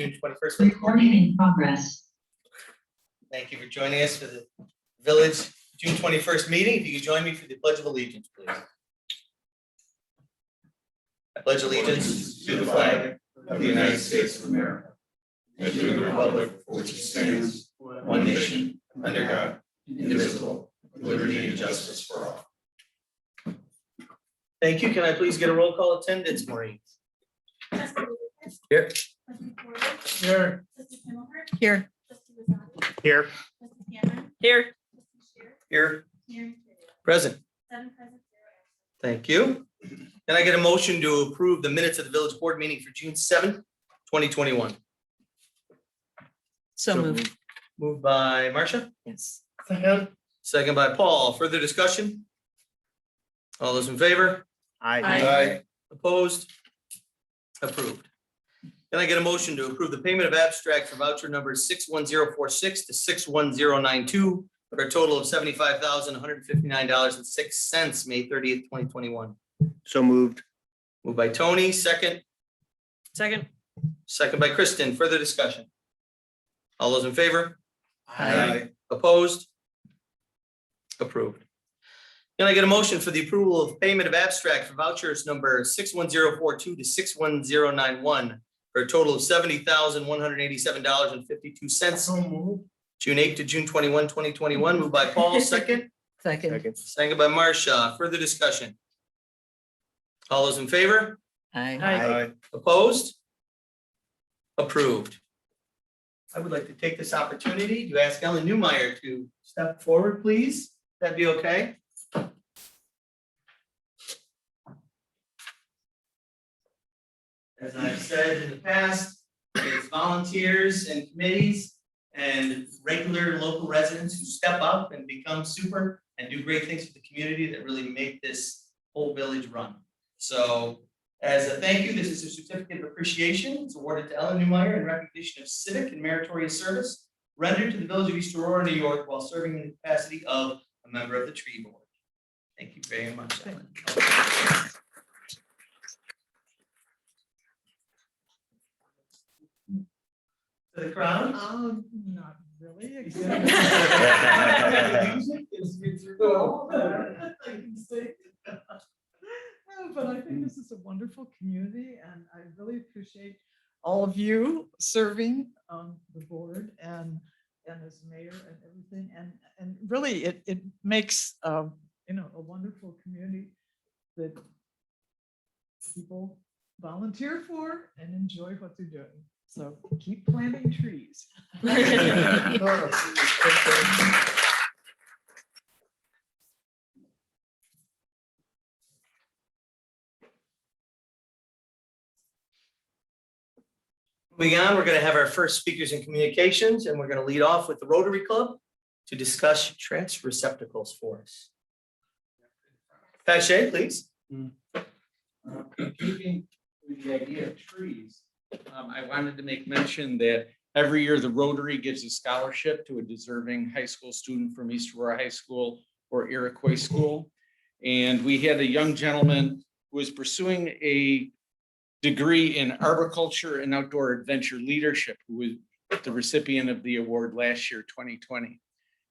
June 21st. Recording in progress. Thank you for joining us for the Village June 21st meeting. If you could join me for the Pledge of Allegiance, please. I pledge allegiance to the flag of the United States of America, and to the republic for which it stands, one nation, under God, indivisible, with liberty and justice for all. Thank you. Can I please get a roll call attendance, Maureen? Here. Here. Here. Here. Here. Here. Present. Thank you. Can I get a motion to approve the minutes of the village board meeting for June 7th, 2021? So moved. Moved by Marcia. Yes. Second by Paul. Further discussion? All those in favor? Aye. Opposed? Approved. Can I get a motion to approve the payment of abstract for voucher number 61046 to 61092 for a total of $75,159.06, May 30th, 2021? So moved. Moved by Tony, second. Second. Second by Kristen. Further discussion? All those in favor? Aye. Opposed? Approved. Can I get a motion for the approval of payment of abstract for vouchers number 61042 to 61091 for a total of $70,187.52. June 8th to June 21, 2021. Moved by Paul, second. Second. Second by Marcia. Further discussion? All those in favor? Aye. Opposed? Approved. I would like to take this opportunity to ask Ellen Newmeyer to step forward, please. That'd be okay. As I've said in the past, it's volunteers and committees and regular local residents who step up and become super and do great things for the community that really make this whole village run. So as a thank you, this is a certificate of appreciation. It's awarded to Ellen Newmeyer in recognition of civic and meritorious service rendered to the village of East Aurora, New York, while serving in the capacity of a member of the tree board. Thank you very much, Ellen. To the crowd. Not really. But I think this is a wonderful community and I really appreciate all of you serving on the board and as mayor and everything. And really it makes, a wonderful community that people volunteer for and enjoy what they're doing. So keep planting trees. Moving on, we're going to have our first speakers in communications, and we're going to lead off with the Rotary Club to discuss trash receptacles for us. Pat Shea, please. Keeping with the idea of trees, I wanted to make mention that every year the Rotary gives a scholarship to a deserving high school student from East Aurora High School or Iroquois School. And we had a young gentleman who was pursuing a degree in arboriculture and outdoor adventure leadership, who was the recipient of the award last year, 2020.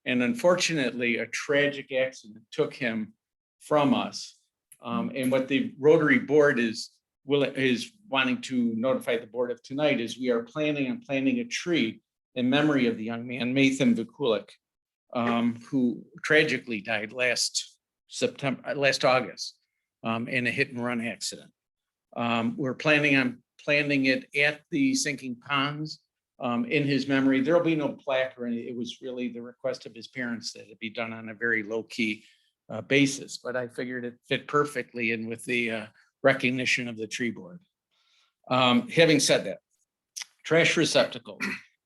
And unfortunately, a tragic accident took him from us. And what the Rotary Board is wanting to notify the board of tonight is we are planning on planting a tree in memory of the young man, Nathan Vikulik, who tragically died last August in a hit and run accident. We're planning on planting it at the sinking ponds in his memory. There'll be no plaque or anything. It was really the request of his parents that it be done on a very low key basis, but I figured it fit perfectly in with the recognition of the tree board. Having said that, trash receptacle,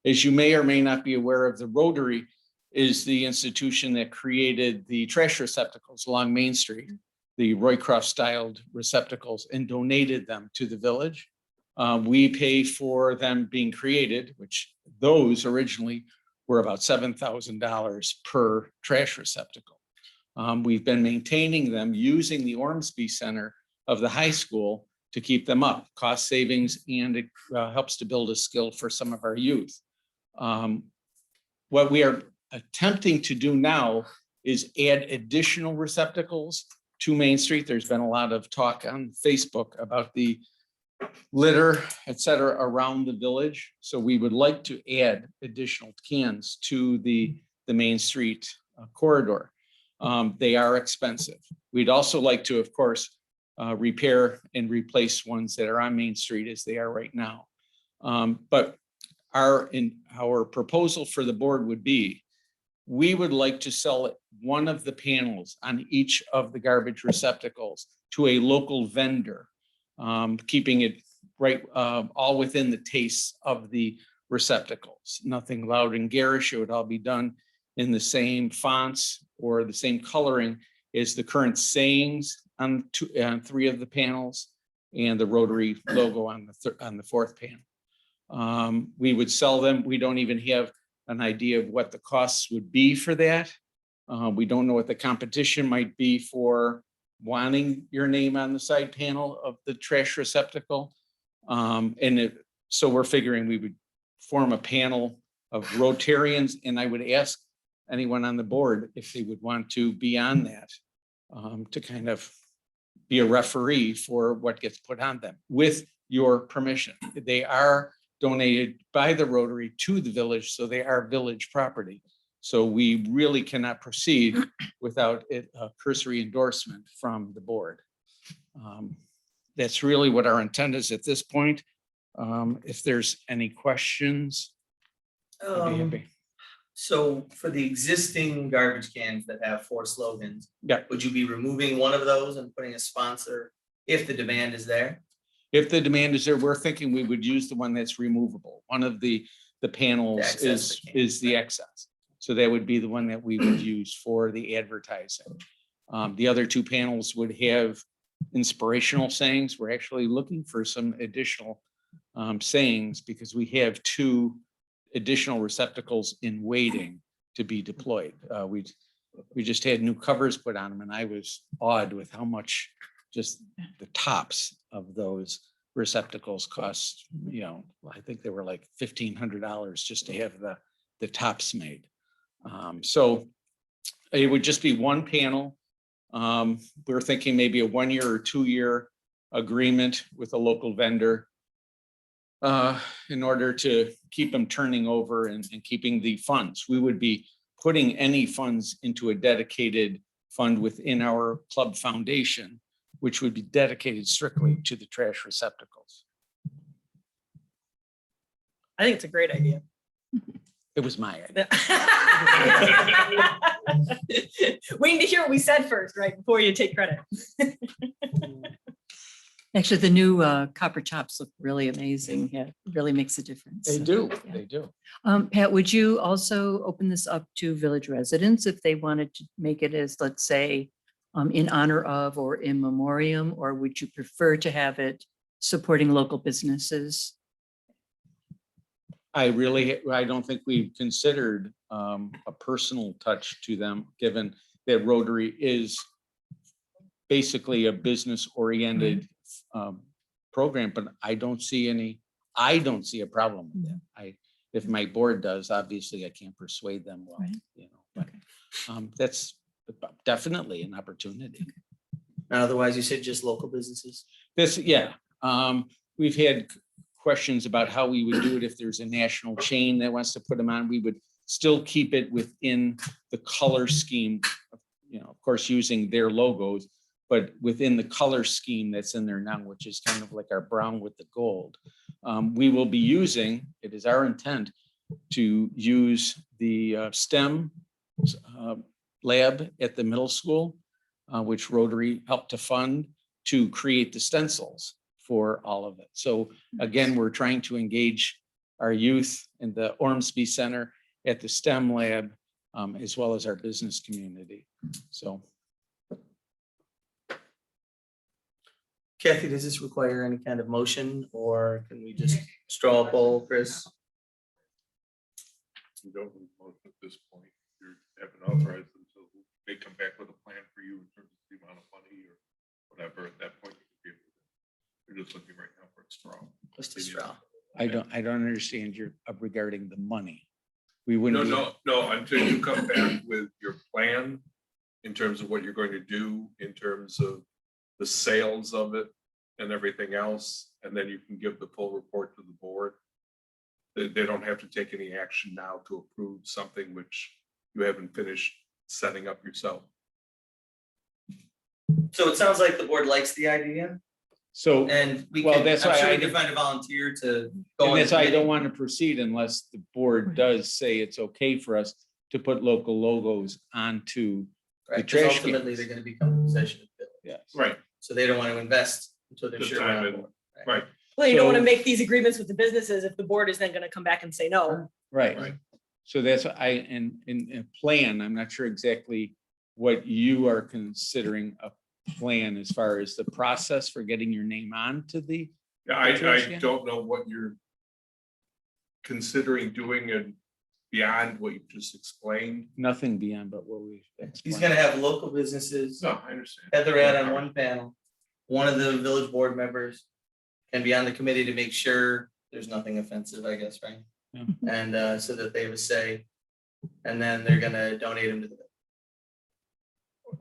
as you may or may not be aware of, the Rotary is the institution that created the trash receptacles along Main Street, the Roycroft styled receptacles, and donated them to the village. We pay for them being created, which those originally were about $7,000 per trash receptacle. We've been maintaining them using the Ormsby Center of the high school to keep them up, cost savings, and it helps to build a skill for some of our youth. What we are attempting to do now is add additional receptacles to Main Street. There's been a lot of talk on Facebook about the litter, et cetera, around the village. So we would like to add additional cans to the Main Street corridor. They are expensive. We'd also like to, of course, repair and replace ones that are on Main Street as they are right now. But our proposal for the board would be, we would like to sell one of the panels on each of the garbage receptacles to a local vendor, keeping it right, all within the tastes of the receptacles. Nothing loud and garish. It would all be done in the same fonts or the same coloring as the current sayings on 3 of the panels and the Rotary logo on the 4th panel. We would sell them. We don't even have an idea of what the costs would be for that. We don't know what the competition might be for wanting your name on the side panel of the trash receptacle. So we're figuring we would form a panel of Rotarians, and I would ask anyone on the board if they would want to be on that, to kind of be a referee for what gets put on them with your permission. They are donated by the Rotary to the village, so they are village property. So we really cannot proceed without a cursory endorsement from the board. That's really what our intent is at this point. If there's any questions, I'd be happy. So for the existing garbage cans that have 4 slogans. Yeah. Would you be removing one of those and putting a sponsor if the demand is there? If the demand is there, we're thinking we would use the one that's removable. One of the panels is the excess. So that would be the one that we would use for the advertising. The other 2 panels would have inspirational sayings. We're actually looking for some additional sayings because we have 2 additional receptacles in waiting to be deployed. We just had new covers put on them, and I was awed with how much just the tops of those receptacles cost. I think they were like $1,500 just to have the tops made. So it would just be 1 panel. We're thinking maybe a 1-year or 2-year agreement with a local vendor in order to keep them turning over and keeping the funds. We would be putting any funds into a dedicated fund within our club foundation, which would be dedicated strictly to the trash receptacles. I think it's a great idea. It was my idea. We need to hear what we said first, right, before you take credit. Actually, the new copper tops look really amazing. Yeah, it really makes a difference. They So, do, yeah. they do. Pat, would you also open this up to village residents if they wanted to make it as, let's say, in honor of or in memoriam, or would you prefer to have it supporting local businesses? I don't think we've considered a personal touch to them, given that Rotary is basically a business-oriented program, but I don't see a problem with that. If my board does, obviously I can't persuade them well, Right. but that's definitely an opportunity. And otherwise, you said just local businesses? We've had questions about how we would do it if there's a national chain that wants to put them on. We would still keep it within the color scheme, of course, using their logos, but within the color scheme that's in there now, which is kind of like our brown with the gold. We will be using, it is our intent to use the STEM lab at the middle school, which Rotary helped to fund, to create the stencils for all of it. So again, we're trying to engage our youth in the Ormsby Center at the STEM lab, as well as our business community. So. Kathy, does this require any kind of motion, or can we just straw poll, Chris? We don't need motion at this point. You haven't authorized them, so they come back with a plan for you in terms of the amount of money or whatever. At that point, you can give it. We're just looking right now for a straw. Just a straw. I don't understand your regarding the money. We wouldn't. No, until you come back with your plan in terms of what you're going to do, in terms of the sales of it and everything else, and then you can give the full report to the board. They don't have to take any action now to approve something which you haven't finished setting up yourself. So it sounds like the board likes the idea, So, and we Well, can, I'm that's why sure I we can did- find a volunteer to go and on. that's the why I don't committee. want to proceed unless the board does say it's okay for us to put local logos onto. Right, the 'cause trash ultimately cans. they're gonna become a possession of the village. Yes. Right, So they don't want to invest until they're The sure time we're on and- board. right. Well, you don't want to So- make these agreements with the businesses if the board is then going to come back and say no. Right. Right. So that's, in a plan, I'm not sure exactly what you are considering a plan as far as the process for getting your name onto the. Yeah, I Interesting. don't know what you're considering doing and beyond what you just explained. Nothing beyond but what we. He's gonna have local businesses, No, I understand. have their ad on one panel. One of the village board members can be on the committee to make sure there's nothing offensive, I guess, right? Yeah. And so that they have a say, and then they're gonna donate them to the.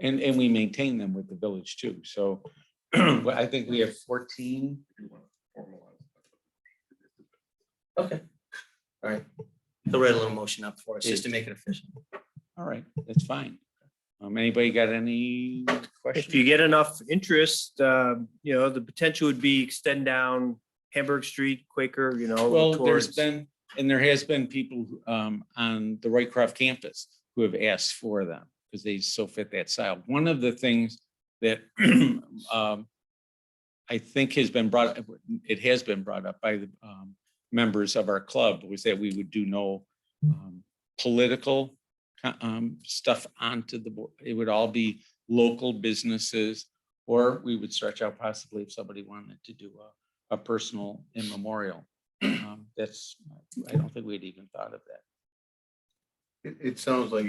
And we maintain them with the village too, so but I think we have 14. If you want to formalize Okay. All right. He'll write a little motion up for us just to make it official. All right, that's fine. Anybody got any If you questions? get enough interest, the potential would be extend down Hamburg Street, Quaker, Well, there's towards. been, and there has been people on the Roycroft campus who have asked for them because they so fit that style. One of the things that I think has been brought, it has been brought up by the members of our club was that we would do no political stuff onto the board. It would all be local businesses, or we would stretch out possibly if somebody wanted to do a personal in memorial. That's, I don't think we'd even thought of that. It sounds like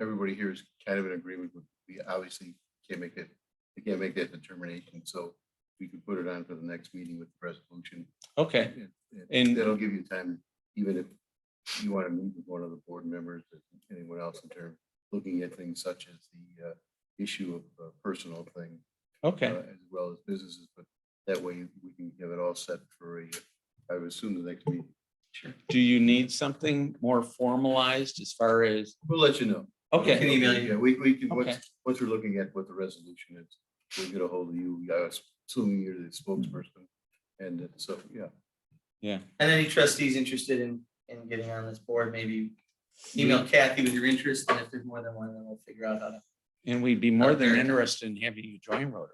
everybody here is kind of in agreement with, we obviously can't make that determination, so we can put it on for the next meeting with the resolution. Okay, And And- that'll give you time, even if you want to meet with one of the board members, or anyone else in terms, looking at things such as the issue of personal thing, okay. as well as businesses, but that way we can have it all set for I would assume the next meeting. Do you need something more formalized as far as, We'll let you know. Can okay, email you. Yeah, we can, Okay. once we're looking at what the resolution is, we'll get a hold of you, assuming you're the spokesperson. And so, yeah, yeah. And any trustees interested in getting on this board, maybe email Kathy with your interest, and if there's more than one, then we'll figure out how to. And we'd be more than interested in having you join Rotary.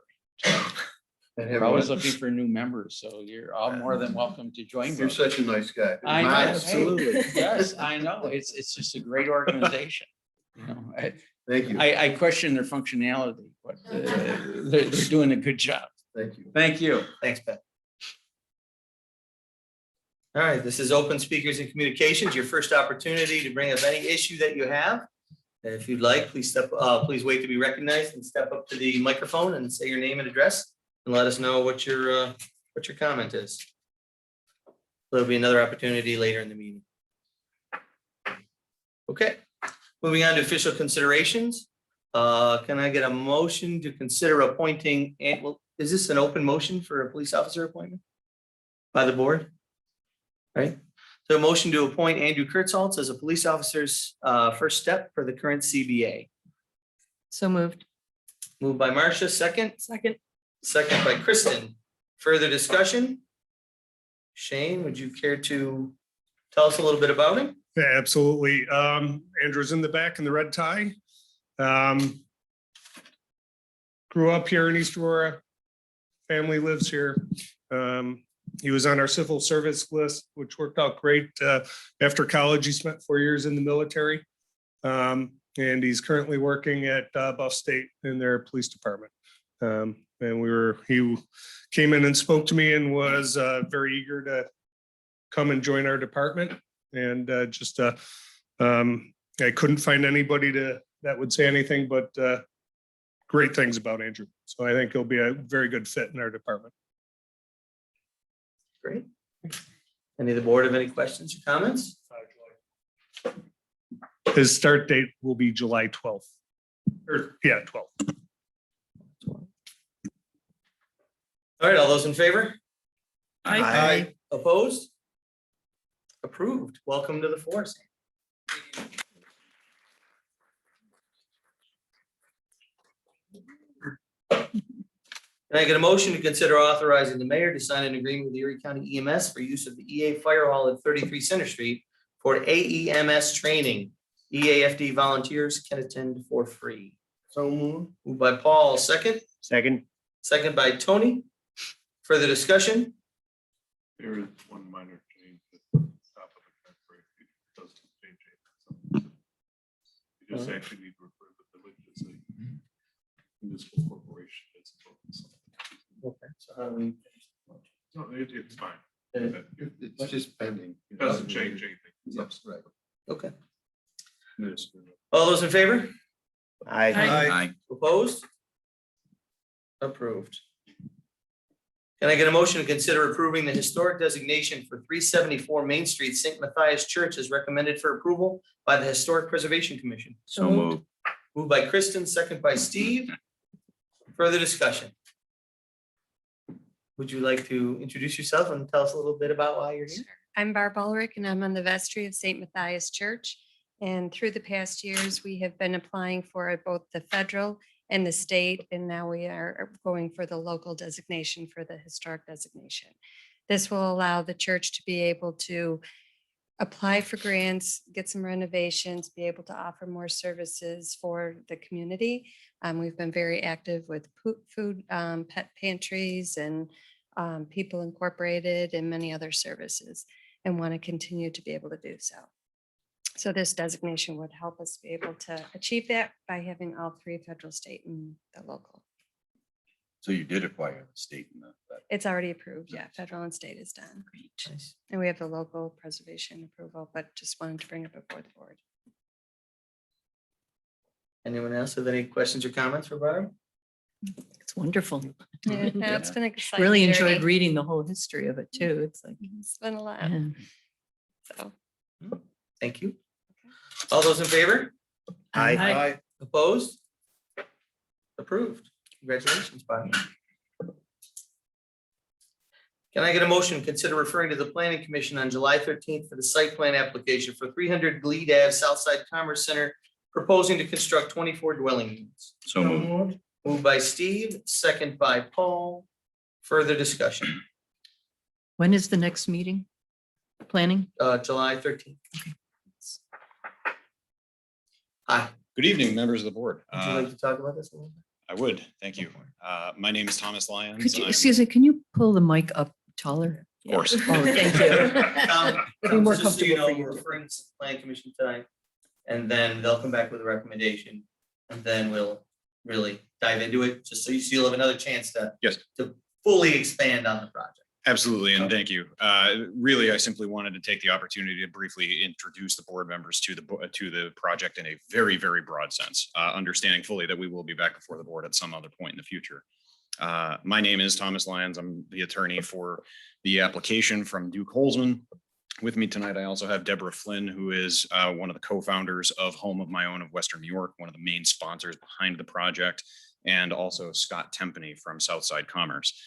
and We're always looking for new members, so you're all more than welcome to join. You're Rotary. such a nice guy. I know, Absolutely. hey, yes, I know. It's just a great organization. You know, Thank you. I question their functionality, but they're doing a good job. Thank you. Thank you. Thanks, Beth. All right, this is Open Speakers and Communications, your first opportunity to bring up any issue that you have. And if you'd like, please please wait to be recognized and step up to the microphone and say your name and address and let us know what your comment is. There'll be another opportunity later in the meeting. Okay, moving on to official considerations. Can I get a motion to consider appointing, well, is this an open motion for a police officer appointment by the board? Right, so a motion to appoint Andrew Kurtzholz as a police officer's first step for the current CBA. So moved. Moved by Marcia, second by Kristen. Further discussion? Shane, would you care to tell us a little bit about him? Yeah, absolutely. Andrew's in the back in the red tie. Grew up here in East Aurora. Family lives here. He was on our civil service list, which worked out great. After college, he spent 4 years in the military. And he's currently working at Buff State in their police department. And he came in and spoke to me and was very eager to come and join our department. And I couldn't find anybody that would say anything but great things about Andrew. So I think he'll be a very good fit in our department. Great. Any of the board have any questions or comments? His start date will be July 12th. Or, yeah, 12th. All right, all those in favor? Aye. Opposed? Approved. Welcome to the force. Can I get a motion to consider authorizing the mayor to sign an agreement with Erie County EMS for use of the EA Fire Hall at 33 Center Street for AEMS training? EAFD volunteers can attend for free. So moved. Moved by Paul, second. Second by Tony. Further discussion? There is one minor change at the top of the contract. It doesn't change anything. You just actually need to refer the village as a municipal corporation. As opposed to something. Okay, so how do we? No, it's fine. It's just pending. It doesn't change anything. Yes, right. Okay. Yes. All those in favor? Aye. Opposed? Approved. Can I get a motion to consider approving the historic designation for 374 Main Street, St. Matthias Church as recommended for approval by the Historic Preservation Commission? So moved. Moved by Kristen, second by Steve. Further discussion? Would you like to introduce yourself and tell us a little bit about why you're here? I'm Barb Ulrich and I'm on the vestry of St. Matthias Church. And through the past years, we have been applying for both the federal and the state, and now we are going for the local designation for the historic designation. This will allow the church to be able to apply for grants, get some renovations, be able to offer more services for the community. We've been very active with food, pet pantries and People Incorporated and many other services, and want to continue to be able to do so. So this designation would help us be able to achieve that by having all three federal, state, and the local. So you did acquire the state and that. It's already approved. Yeah, federal and state is done. Nice. And we have the local preservation approval, but just wanted to bring it before the board. Anyone else have any questions or comments for Barb? It's wonderful. Yeah, it's been exciting. Really enjoyed journey. reading the whole history of it too. It's like, It's been a lot. yeah. So Thank you. All those in favor? Aye. Opposed? Approved. Congratulations, Barb. Can I get a motion to consider referring to the planning commission on July 13th for the site plan application for 300 Glebe Ave Southside Commerce Center, proposing to construct 24 dwelling units? So moved. Moved by Steve, second by Paul. Further discussion. When is the next meeting? Planning? July 13th. Hi, Good evening, members of the board. would you like to talk about this a little bit? I would, thank you. My name is Thomas Could Lyons. you, I'm- excuse me, can you pull the mic up taller? Of course. Oh, thank you. It'd be more Just so you comfortable know, for you. we're referring to the plan commission tonight, and then they'll come back with a recommendation, and then we'll really dive into it, just so you'll have another chance to Yes. to fully expand on the project. Absolutely, and thank you. Really, I simply wanted to take the opportunity to briefly introduce the board members to the project in a very, very broad sense, understanding fully that we will be back before the board at some other point in the future. My name is Thomas Lyons. I'm the attorney for the application from Duke Holzman. With me tonight, I also have Deborah Flynn, who is one of the co-founders of Home of My Own of Western New York, one of the main sponsors behind the project, and also Scott Tempany from Southside Commerce.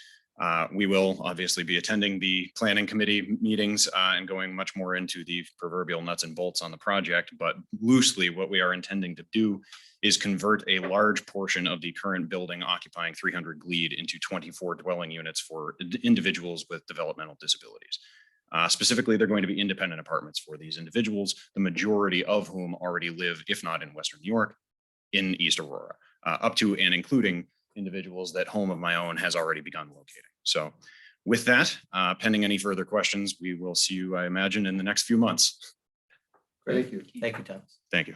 We will obviously be attending the planning committee meetings and going much more into the proverbial nuts and bolts on the project, but loosely what we are intending to do is convert a large portion of the current building occupying 300 Glebe into 24 dwelling units for individuals with developmental disabilities. Specifically, they're going to be independent apartments for these individuals, the majority of whom already live, if not in Western New York, in East Aurora, up to and including individuals that Home of My Own has already begun locating. So with that, pending any further questions, we will see you, I imagine, in the next few months. Thank you. Thank you, Thomas. Thank you.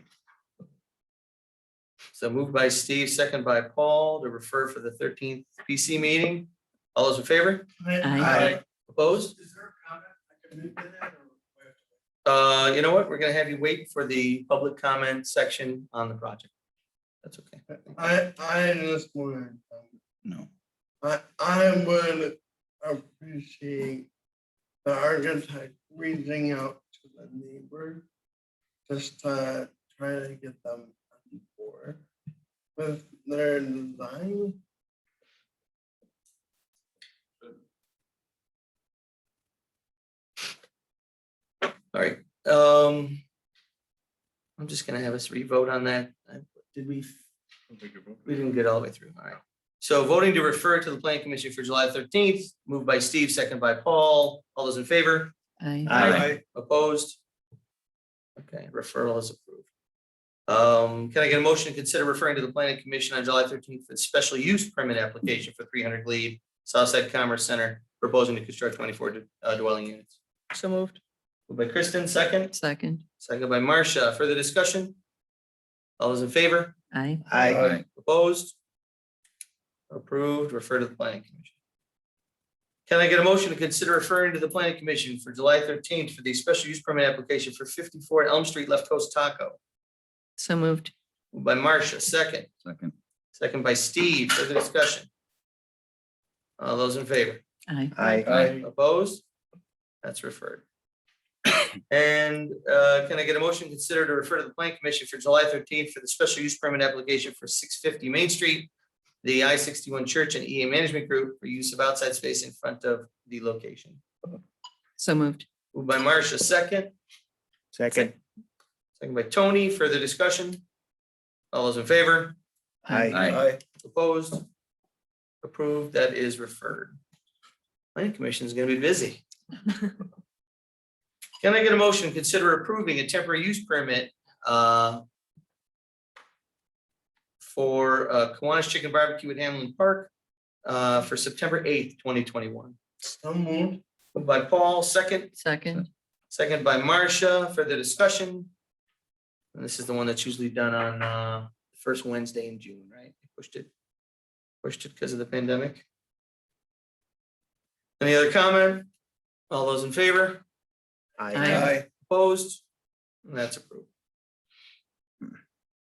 So moved by Steve, second by Paul, to refer for the 13th PC meeting. All those in favor? Aye. Opposed? You know what? We're gonna have you wait for the public comment section on the project. That's okay. I just want No. I would appreciate the architect reaching out to the neighbor just to try to get them on board with their design. All right, I'm just gonna have us re-vote on that. Did we? We didn't get all the way through, all right. So voting to refer to the planning commission for July 13th, moved by Steve, second by Paul. All those in favor? Aye. Opposed? Okay, referral is approved. Can I get a motion to consider referring to the planning commission on July 13th for the special use permit application for 300 Glebe, Southside Commerce Center, proposing to construct 24 dwelling units? So moved. Moved by Kristen, second. Second. Second by Marcia. Further discussion? All those in favor? Aye. Aye. Opposed? Approved, refer to the planning commission. Can I get a motion to consider referring to the planning commission for July 13th for the special use permit application for 54 Elm Street Left Coast Taco? So moved. Moved by Marcia, second. Second. Second by Steve. Further discussion? All those in favor? Aye. Aye. Opposed? That's referred. And can I get a motion to consider to refer to the planning commission for July 13th for the special use permit application for 650 Main Street, the I-61 Church and EA Management Group for use of outside space in front of the location? So moved. Moved by Marcia, second. Second. Second by Tony. Further discussion? All those in favor? Aye. Opposed? Approved. That is referred. Planning commission is going to be busy. Can I get a motion to consider approving a temporary use permit for Kiwanis Chicken Barbecue at Hamlin Park for September 8th, 2021? So moved. Moved by Paul, second. Second. Second by Marcia. For the discussion. And this is the one that's usually done on the first Wednesday in June, right? Pushed it because of the pandemic. Any other comment? All those in favor? Aye. Opposed? And that's approved.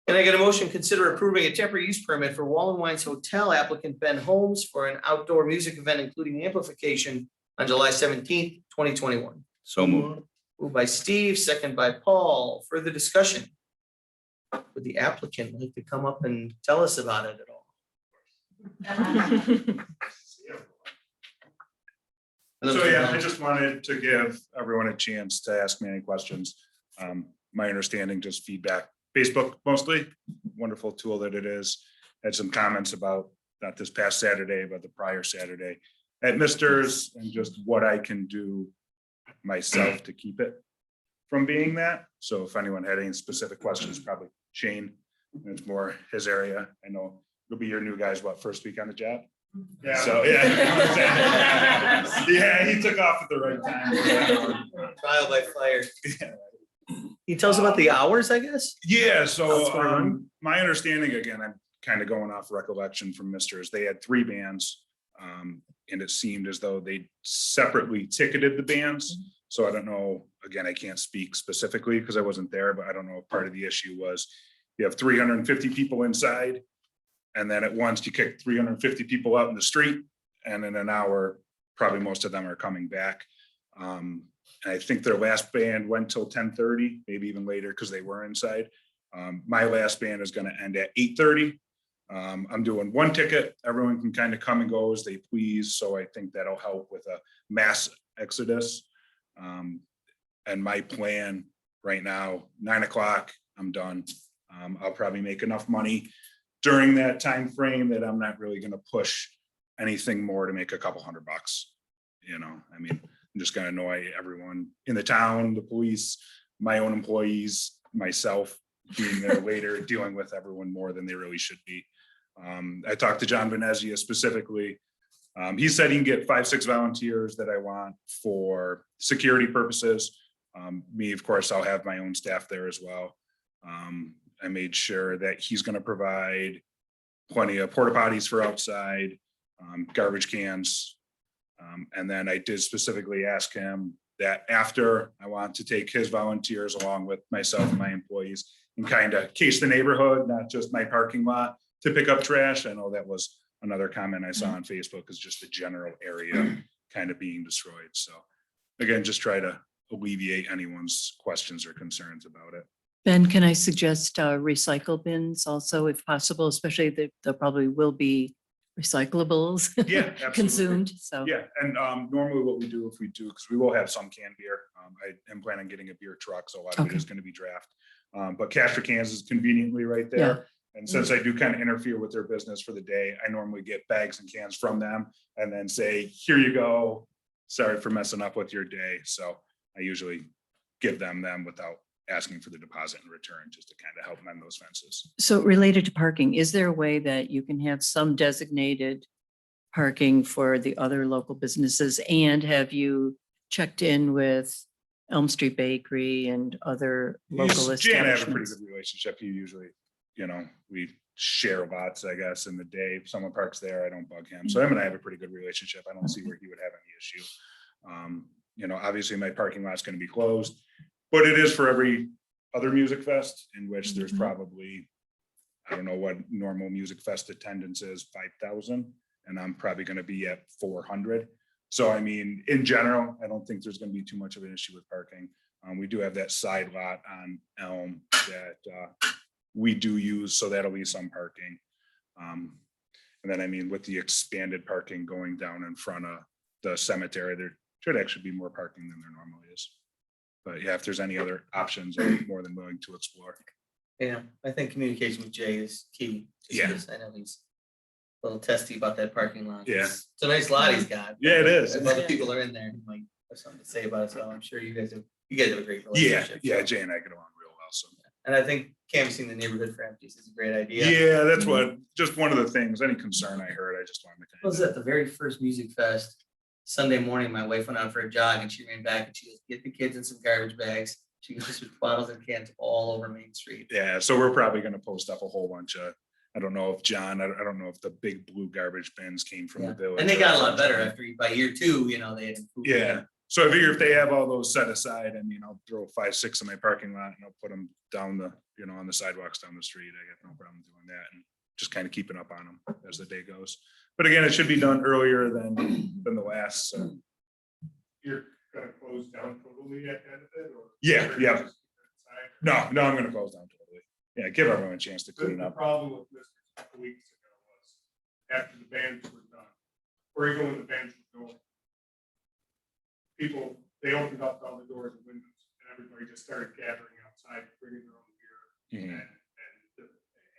Can I get a motion to consider approving a temporary use permit for Wall and Wines Hotel applicant Ben Holmes for an outdoor music event, including amplification on July 17th, 2021? So moved. Moved by Steve, second by Paul. Further discussion? Would the applicant like to come up and tell us about it at all? So yeah, I just wanted to give everyone a chance to ask me any questions. My understanding, just feedback, Facebook mostly, wonderful tool that it is. Had some comments about not this past Saturday, but the prior Saturday at Mister's and just what I can do myself to keep it from being that. So if anyone had any specific questions, probably Shane, it's more his area. I know it'll be your new guys, first week on the job? Yeah. So, yeah. Yeah, he took off at the right time. Trial by fire. He tells about the hours, I guess? Yeah, What's going so on? my understanding, again, I'm kind of going off recollection from Mister's, they had 3 bands. And it seemed as though they separately ticketed the bands. So I don't know, again, I can't speak specifically because I wasn't there, but I don't know if part of the issue was you have 350 people inside. And then at once you kick 350 people out in the street, and in an hour, probably most of them are coming back. And I think their last band went till 10:30, maybe even later because they were inside. My last band is going to end at 8:30. I'm doing 1 ticket. Everyone can kind of come and go as they please. So I think that'll help with a mass exodus. And my plan right now, 9 o'clock, I'm done. I'll probably make enough money during that time frame that I'm not really going to push anything more to make a couple $100. You know, I mean, I'm just going to annoy everyone in the town, the police, my own employees, myself being there later, dealing with everyone more than they really should be. I talked to John Venezia specifically. He said he can get 5-6 volunteers that I want for security purposes. Me, of course, I'll have my own staff there as well. I made sure that he's going to provide plenty of porta potties for outside, garbage cans. And then I did specifically ask him that after I want to take his volunteers along with myself and my employees and kind of case the neighborhood, not just my parking lot, to pick up trash. I know that was another comment I saw on Facebook, is just the general area kind of being destroyed. So again, just try to alleviate anyone's questions or concerns about it. Ben, can I suggest recycle bins also if possible, especially that there probably will be recyclables Yeah, absolutely. consumed, so. Yeah, and normally what we do if we do, because we will have some canned beer. I am planning on getting a beer truck, so a lot of it Okay. is going to be draft. But Caster Cans is conveniently right Yeah. there. And since I do kind of interfere with their business for the day, I normally get bags and cans from them and then say, here you go. Sorry for messing up with your day. So I usually give them without asking for the deposit in return, just to kind of help mend those fences. So related to parking, is there a way that you can have some designated parking for the other local businesses? And have you checked in with Elm Street Bakery and other local Jan and I have a pretty establishments? good relationship. He usually, we share lots, I guess, in the day. If someone parks there, I don't bug him. So him and I have a pretty good relationship. I don't see where he would have any issue. Obviously my parking lot's going to be closed, but it is for every other music fest, in which there's probably, I don't know what normal music fest attendance is, 5,000, and I'm probably going to be at 400. So I mean, in general, I don't think there's going to be too much of an issue with parking. We do have that side lot on Elm that we do use, so that'll be some parking. And then, I mean, with the expanded parking going down in front of the cemetery, there should actually be more parking than there normally is. But yeah, if there's any other options, I'm more than willing to explore. Yeah, I think communication with Jay is key. just Yeah. because I know he's a little testy about that parking lot. Yeah. It's a nice lot he's got. Yeah, it is. If other people are in there, he might have something to say about it, so I'm sure you guys have a great Yeah, relationship. yeah, so. Jay and I get along real well, so. And I think canvassing the neighborhood for empties is a great idea. Yeah, that's what, just one of the things, any concern I heard, I just wanted to. I was at the very first music fest. Sunday morning, my wife went out for a jog and she ran back and she goes, get the kids in some garbage bags. She goes with bottles and cans all over Main Street. Yeah, so we're probably gonna post up a whole bunch of, I don't know if John, I don't know if the big blue garbage bins came from the Yeah. village. And they or got a lot if better John- after, by year two, they had improved. Yeah, so I figure if they have all those set aside, I mean, I'll throw 5, 6 in my parking lot and I'll put them down the, on the sidewalks down the street. I got no problem doing that and just kind of keeping up on them as the day goes. But again, it should be done earlier than the last, so. You're gonna close down totally at the end of it, or? Yeah, or yeah. just keep it inside? No, I'm gonna close down totally. Yeah, give everyone a chance to The clean up. problem with this a couple weeks ago was after the bands were done, or even when the bands were going, people, they opened up all the doors and windows and everybody just started gathering outside, bringing their own beer. Mhm.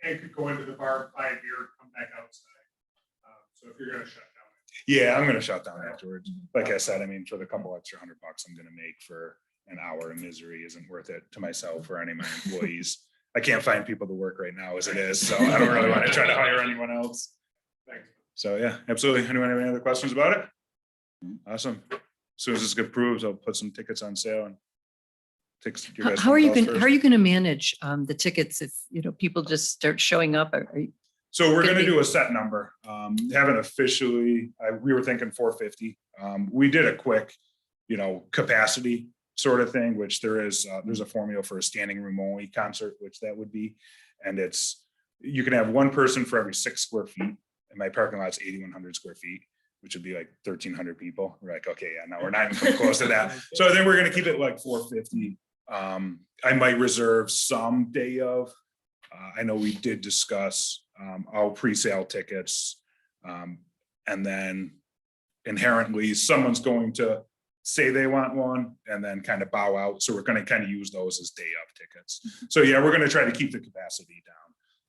And could go into the bar, buy a beer, come back outside. So if you're gonna shut down. Yeah, I'm gonna shut down afterwards. Like I said, I mean, for the couple extra $100 I'm gonna make for an hour of misery isn't worth it to myself or any of my employees. I can't find people to work right now as it is, so I don't really want to try to hire anyone else. Thanks. So yeah, absolutely. Anyone have any other questions about it? Awesome. As soon as this gets approved, I'll put some tickets on sale and take your guys. How are you calls going, how are you going to manage the tickets if, people just start showing up? Are you- So we're Gonna gonna be- do a set number. Haven't officially, we were thinking 450. We did a quick, capacity sort of thing, which there's a formula for a standing room only concert, which that would be. And you can have one person for every 6 square feet. And my parking lot's 8,100 square feet, which would be like 1,300 people. We're like, okay, yeah, no, we're not even close to that. So then we're gonna keep it like 450. I might reserve some day of. I know we did discuss all pre-sale tickets. And then inherently, someone's going to say they want one and then kind of bow out. So we're going to kind of use those as day of tickets. So yeah, we're going to try to keep the capacity down.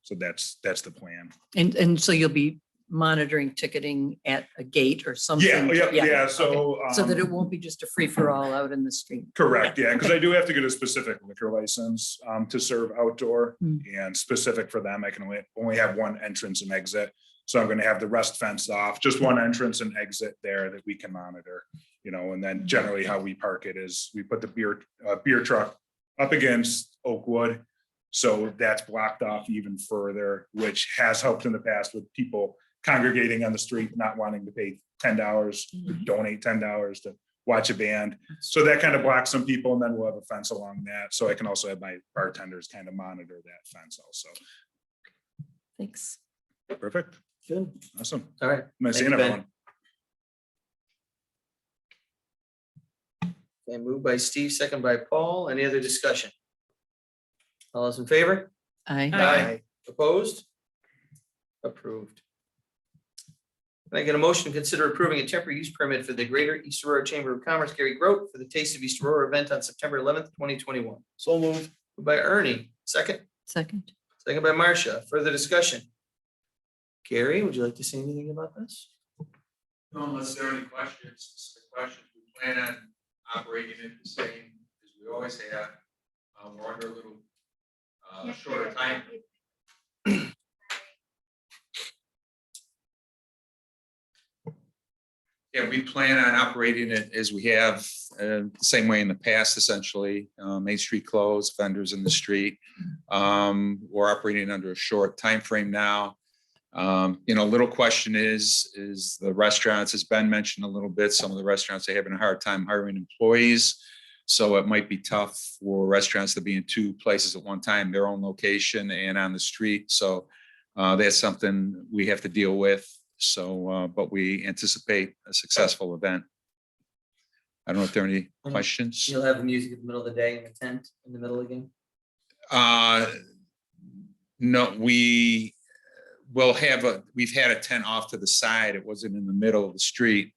So that's the plan. And so you'll be monitoring ticketing at a gate or something? Yeah. So. So that it won't be just a free for all out in the street. Correct, yeah, because I do have to get a specific liquor license to serve outdoor, and specific for them, I can only have one entrance and exit. So I'm gonna have the rest fenced off, just one entrance and exit there that we can monitor, and then generally how we park it is we put the beer truck up against Oakwood. So that's blocked off even further, which has helped in the past with people congregating on the street, not wanting to pay $10, donate $10 to watch a band. So that kind of blocks some people, and then we'll have a fence along that. So I can also have my bartenders kind of monitor that fence also. Thanks. Perfect. Good. Awesome. All right. Nice Thank seeing you, Ben. everyone. Okay, moved by Steve, second by Paul. Any other discussion? All those in favor? Aye. Opposed? Approved. Can I get a motion to consider approving a temporary use permit for the Greater East Aurora Chamber of Commerce, Gary Grote, for the Taste of East Aurora event on September 11th, 2021? So moved. Moved by Ernie, second, Second. second by Marcia. Further discussion? Gary, would you like to say anything about this? No, unless there are any questions, specific questions, we plan on operating it the same as we always have. We're under a little shorter time. Yeah, we plan on operating it as we have, the same way in the past, essentially. Main Street closed, vendors in the street. We're operating under a short time frame now. Little question is the restaurants, as Ben mentioned a little bit, some of the restaurants are having a hard time hiring employees. So it might be tough for restaurants to be in two places at one time, their own location and on the street. So that's something we have to deal with. So, but we anticipate a successful event. I don't know if there are any questions. You'll have the music in the middle of the day in the tent in the middle again? No, we will have we've had a tent off to the side. It wasn't in the middle of the street.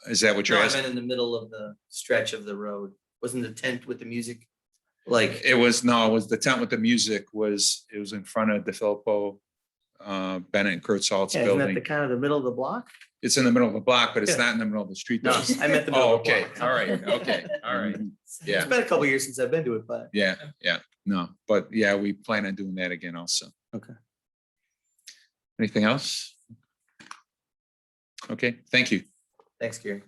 Is that what you're No, I asking? meant in the middle of the stretch of the road. Wasn't the tent with the music? Like, It was the tent with the music it was in front of DeFilippo, Bennett and Kurt Salt's yeah, isn't that the building. kind of the middle of the block? It's in the middle of the block, but it's Yeah. not in the middle of the street. No, though. I meant the middle Oh, of the okay, block. all right, okay, all right. Yeah. It's been a couple years since I've been to it, but Yeah, no, but yeah, we plan on doing that again also. Okay. Anything else? Okay, thank you. thanks, Gary.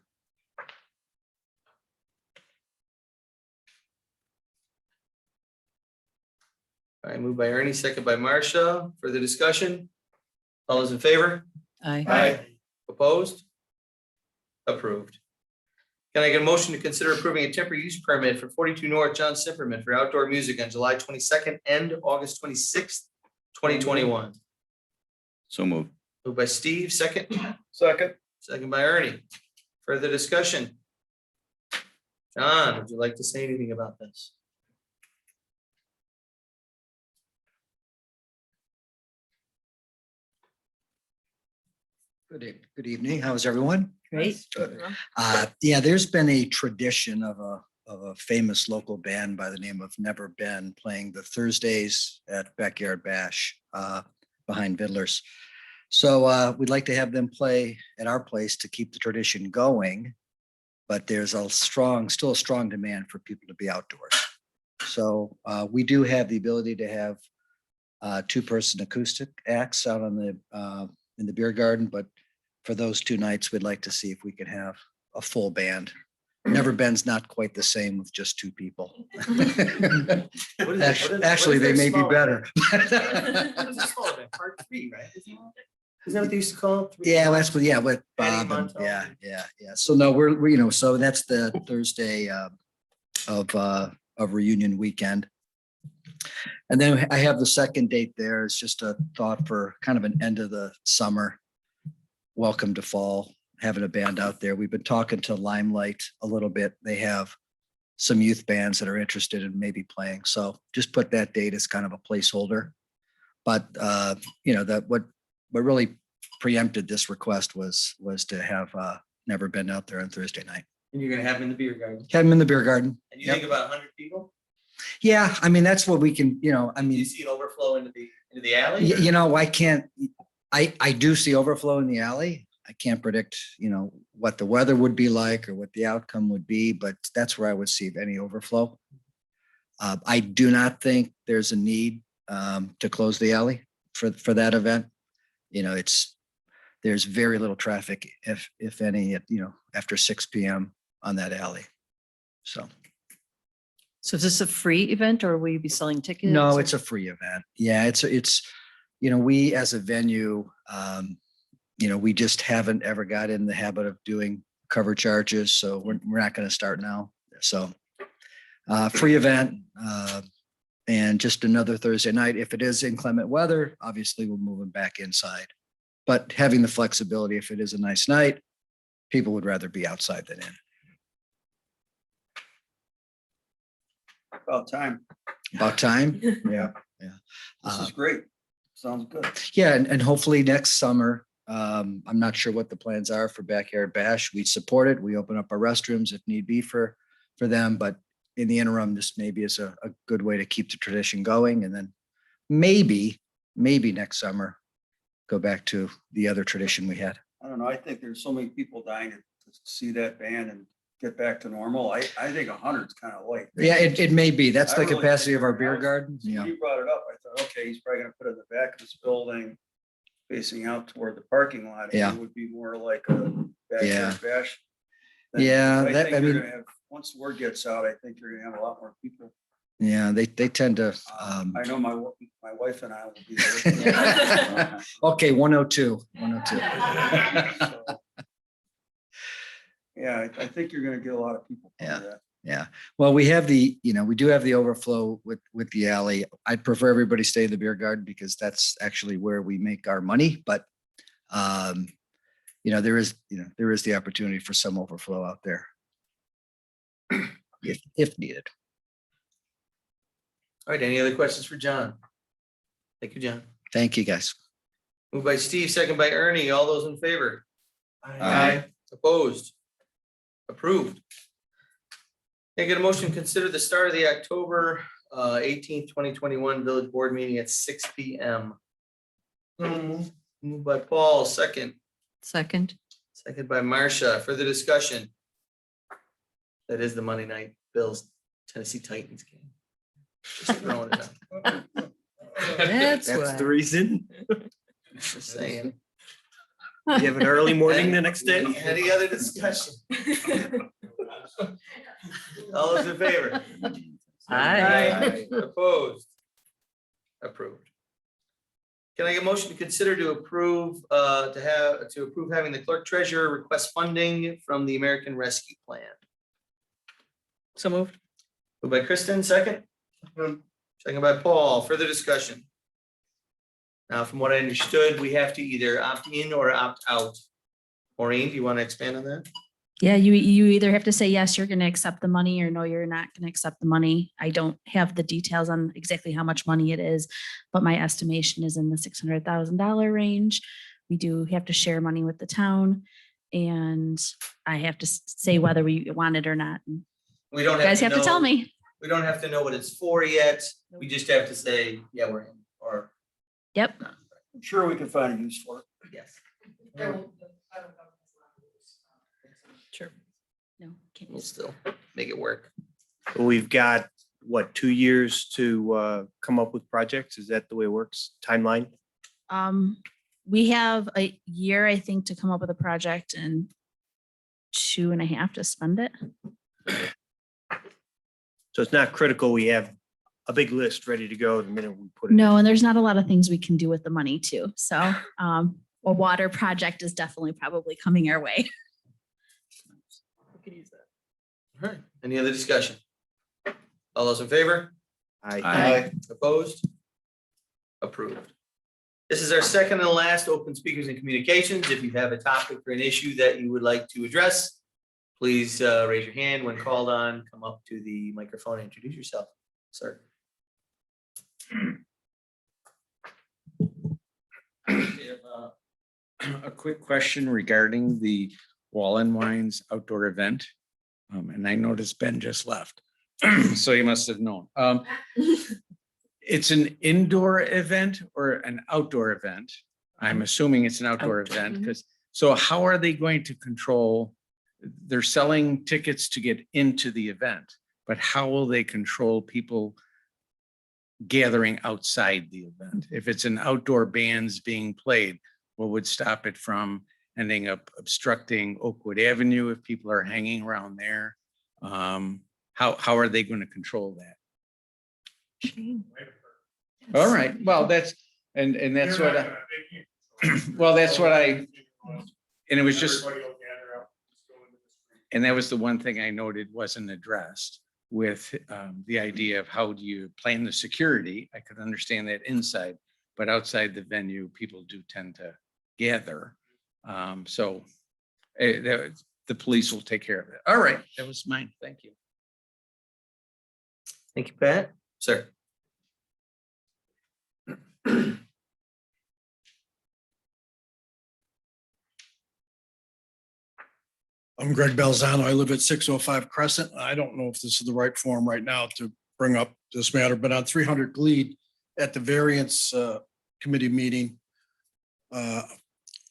All right, moved by Ernie, second by Marcia. Further discussion? All those in favor? Aye. Opposed? Approved. Can I get a motion to consider approving a temporary use permit for 42 North John Simperman for outdoor music on July 22nd and August 26th, 2021? So moved. Moved by Steve, second, Second. second by Ernie. Further discussion? John, would you like to say anything about this? Good evening. How's everyone? Great. Yeah, there's been a tradition of a famous local band by the name of Never Been playing the Thursdays at Backyard Bash behind Vidler's. So we'd like to have them play at our place to keep the tradition going. But there's still a strong demand for people to be outdoors. So we do have the ability to have two-person acoustic acts out on in the beer garden, but for those 2 nights, we'd like to see if we could have a full band. Never Been's not quite the same with just 2 people. Actually, they may be better. What is it called? Part 3, right? Isn't that what they used to call it? Yeah, that's what, yeah, with Eddie Bob. And, Montel. yeah. So no, we're so that's the Thursday of reunion weekend. And then I have the second date there. It's just a thought for kind of an end of the summer. Welcome to fall, having a band out there. We've been talking to Limelight a little bit. They have some youth bands that are interested in maybe playing. So just put that date as kind of a placeholder. But that what really preempted this request was to have Never Been out there on Thursday night. And you're gonna have them in the beer garden. Have them in the beer garden. And you think about 100 people? Yeah, I mean, that's what we can, Do you see it overflow into the alley? I do see overflow in the alley. I can't predict, what the weather would be like or what the outcome would be, but that's where I would see any overflow. I do not think there's a need to close the alley for that event. There's very little traffic, if any, after 6 p.m. on that alley. So. So is this a free event or will you be selling tickets? No, it's a free event. Yeah, it's we as a venue, we just haven't ever got in the habit of doing cover charges, so we're not going to start now. So free event and just another Thursday night. If it is inclement weather, obviously we'll move them back inside. But having the flexibility, if it is a nice night, people would rather be outside than in. About time. About time. Yeah. Yeah. This is great. Sounds good. Yeah, and hopefully next summer, I'm not sure what the plans are for Backyard Bash. We support it. We open up our restrooms if need be for them, but in the interim, this maybe is a good way to keep the tradition going. And then maybe next summer, go back to the other tradition we had. I don't know. I think there's so many people dying to see that band and get back to normal. I think 100 is kind of light. Yeah, it may be. That's I the really capacity think of our when I beer was- garden. when Yeah. You brought it up. I thought, okay, he's probably gonna put it in the back of this building, facing out toward the parking lot. Yeah. It would be more like a Yeah. backyard bash. Then Yeah, I that- think I you're mean- gonna have, once the word gets out, I think you're gonna have a lot more people. Yeah, they tend to. I know my wife and I will be there. Okay, 102. So, yeah, I think you're gonna get a lot of people. for Yeah. that. Yeah, well, we do have the overflow with the alley. I'd prefer everybody stay in the beer garden because that's actually where we make our money, but there is the opportunity for some overflow out there. If needed. All right, any other questions for John? Thank you, John. Thank you, guys. Moved by Steve, second by Ernie. All those in favor? Aye. Opposed? Approved. Can I get a motion to consider the start of the October 18th, 2021 village board meeting at 6 p.m. Moved by Paul, second by Marcia. Further discussion. That is the Monday night Bills Tennessee Titans game. Just throwing it out. That's the reason. Just saying. You have an early morning the next day? Any other discussion? All those in favor? Aye. Opposed? Approved. Can I get a motion to consider to approve, having the clerk treasurer request funding from the American Rescue Plan? So moved. Moved by Kristen, second. Second by Paul. Further discussion. Now, from what I understood, we have to either opt in or opt out. Maureen, do you want to expand on that? Yeah, you either have to say, yes, you're going to accept the money, or no, you're not going to accept the money. I don't have the details on exactly how much money it is, but my estimation is in the $600,000 range. We do have to share money with the town, and I have to say whether we want it or not. We don't You guys have to tell know- me. We don't have to know what it's for yet. We just have to say, yeah, we're in, or Yep. I'm sure we can find a use for it. yes. Sure. No, can't We'll use still make it work. We've got, 2 years to come up with projects? Is that the way it works? Timeline? We have a year, I think, to come up with a project and 2.5 to spend it. So it's not critical. We have a big list ready to go the minute we put it. No, and there's not a lot of things we can do with the money too. So a water project is definitely probably coming our way. We could use that. All right, any other discussion? All those in favor? Aye. Opposed? Approved. This is our second and last open speakers and communications. If you have a topic or an issue that you would like to address, please raise your hand when called on, come up to the microphone and introduce yourself, sir. A quick question regarding the Wall and Wines outdoor event. And I noticed Ben just left, so you must have known. It's an indoor event or an outdoor event? I'm assuming it's an outdoor event, because, so how are they going to control? They're selling tickets to get into the event, but how will they control people gathering outside the event? If it's an outdoor bands being played, what would stop it from ending up obstructing Oakwood Avenue if people are hanging around there? How are they going to control that? All right, well, that's, and that's what I, well, that's what I, and it was just, and that was the one thing I noted wasn't addressed with the idea of how do you plan the security? I could understand that inside, but outside the venue, people do tend to gather. So the police will take care of it. All right, that was mine. Thank you. Thank you, Pat. Sir. I'm Greg Balzano. I live at 605 Crescent. I don't know if this is the right forum right now to bring up this matter, but on 300 Glebe at the variance committee meeting,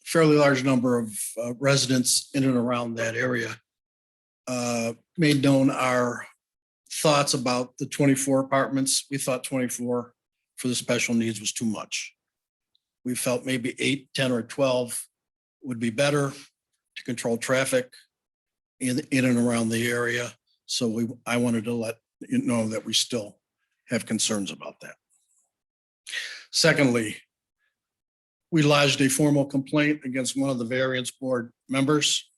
fairly large number of residents in and around that area made known our thoughts about the 24 apartments. We thought 24 for the special needs was too much. We felt maybe 8, 10, or 12 would be better to control traffic in and around the area. So I wanted to let you know that we still have concerns about that. Secondly, we lodged a formal complaint against one of the variance board members.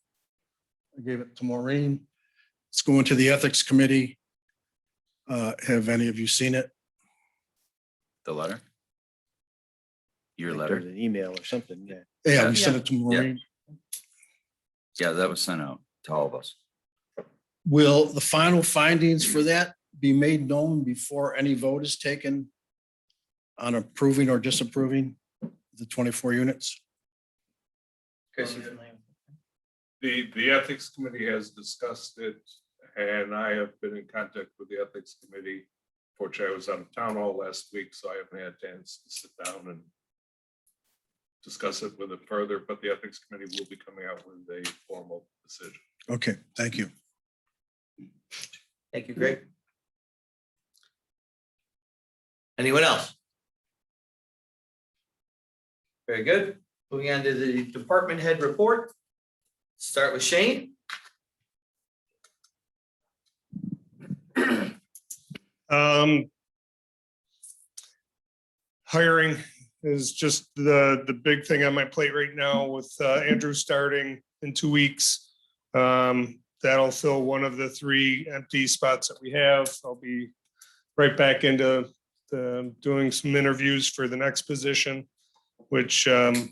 I gave it to Maureen. It's going to the ethics committee. Have any of you seen it? The letter? Your Like letter? there's an email or something, yeah. Yeah, we sent it to Maureen. Yeah, that was sent out to all of us. Will the final findings for that be made known before any vote is taken on approving or disapproving the 24 units? The ethics committee has discussed it, and I have been in contact with the ethics committee. Fortunately, I was out of town all last week, so I haven't had a chance to sit down and discuss it with it further, but the ethics committee will be coming out with a formal decision. Okay, thank you. Thank you, Greg. Anyone else? Very good. Moving on to the department head report. Start with Shane. Hiring is just the big thing on my plate right now with Andrew starting in 2 weeks. That'll fill one of the 3 empty spots that we have. I'll be right back into doing some interviews for the next position, which I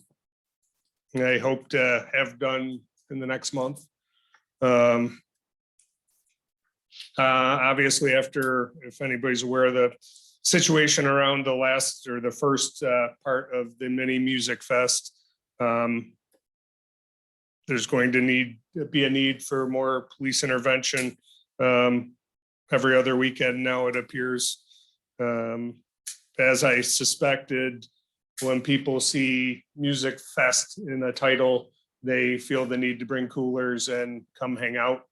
hope to have done in the next month. Obviously, after, if anybody's aware of the situation around the last or the first part of the mini music fest, there's going to be a need for more police intervention every other weekend now, it appears. As I suspected, when people see music fest in the title, they feel the need to bring coolers and come hang out.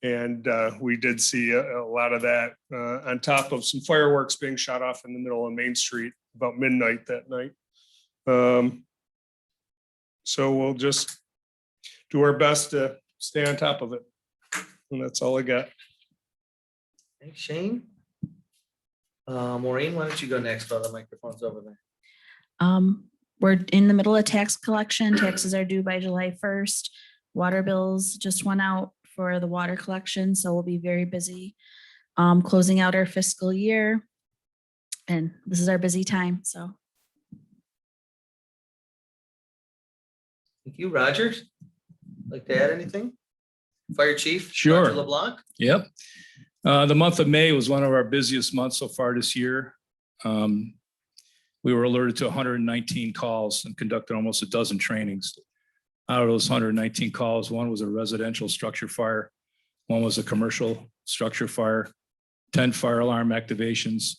And we did see a lot of that on top of some fireworks being shot off in the middle of Main Street about midnight that night. So we'll just do our best to stay on top of it. And that's all I got. Thanks, Shane. Maureen, why don't you go next while the microphone's over there? We're in the middle of tax collection. Taxes are due by July 1st. Water bills just went out for the water collection, so we'll be very busy closing out our fiscal year. And this is our busy time, so. Thank you, Roger. Like to add anything? Fire Chief? Sure. Roger LeBlanc? Yep. The month of May was one of our busiest months so far this year. We were alerted to 119 calls and conducted almost a dozen trainings. Out of those 119 calls, one was a residential structure fire, one was a commercial structure fire, 10 fire alarm activations,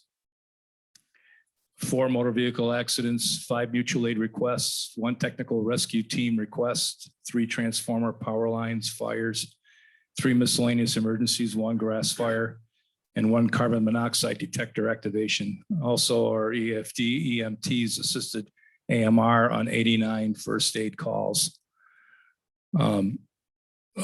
4 motor vehicle accidents, 5 mutual aid requests, 1 technical rescue team request, 3 transformer power lines fires, 3 miscellaneous emergencies, 1 grass fire, and 1 carbon monoxide detector activation. Also, our EMTs assisted AMR on 89 first aid calls.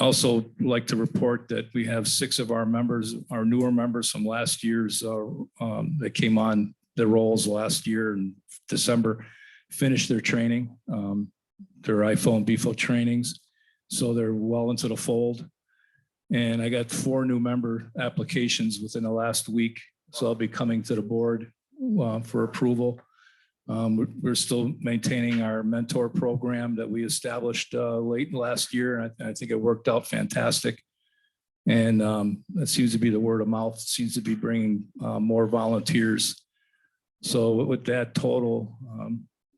Also like to report that we have 6 of our members, our newer members from last year's that came on the rolls last year in December, finished their training, their IFO and BFO trainings. So they're well into the fold. And I got 4 new member applications within the last week. So I'll be coming to the board for approval. We're still maintaining our mentor program that we established late last year. And I think it worked out fantastic. And that seems to be the word of mouth, seems to be bringing more volunteers. So with that total,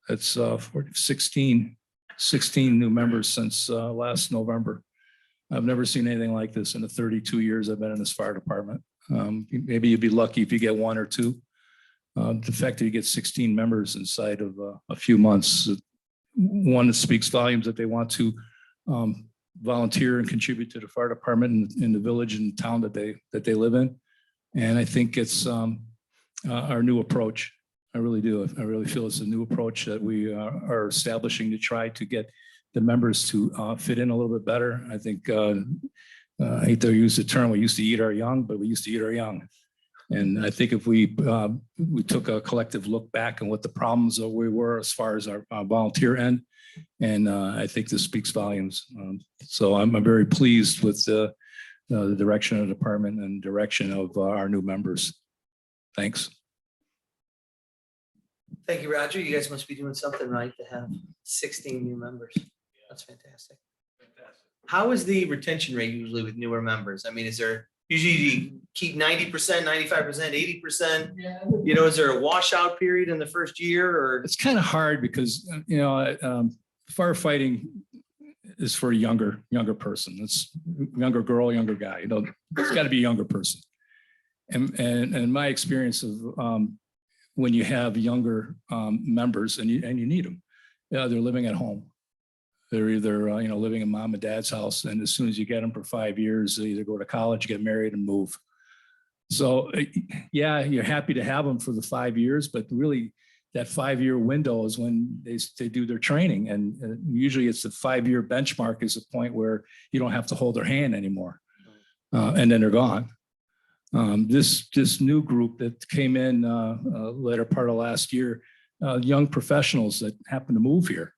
it's 16 new members since last November. I've never seen anything like this in the 32 years I've been in this fire department. Maybe you'd be lucky if you get one or two. The fact that you get 16 members inside of a few months, one, it speaks volumes that they want to volunteer and contribute to the fire department in the village and town that they live in. And I think it's our new approach. I really do. I really feel it's a new approach that we are establishing to try to get the members to fit in a little bit better. I think, I hate to use the term, we used to eat our young, but we used to eat our young. And I think if we took a collective look back on what the problems that we were as far as our volunteer end, and I think this speaks volumes. So I'm very pleased with the direction of the department and direction of our new members. Thanks. Thank you, Roger. You guys must be doing something right to have 16 new members. That's fantastic. How is the retention rate usually with newer members? I mean, is there usually you keep 90%, 95%, 80%? You know, is there a washout period in the first year or? It's kind of hard because, firefighting is for a younger person. It's younger girl, younger guy. It's got to be a younger person. And my experience of when you have younger members and you need them, they're living at home. They're either living in mom and dad's house, and as soon as you get them for 5 years, they either go to college, get married, and move. So yeah, you're happy to have them for the 5 years, but really that 5-year window is when they do their training, and usually it's the 5-year benchmark is the point where you don't have to hold their hand anymore, and then they're gone. This new group that came in later part of last year, young professionals that happen to move here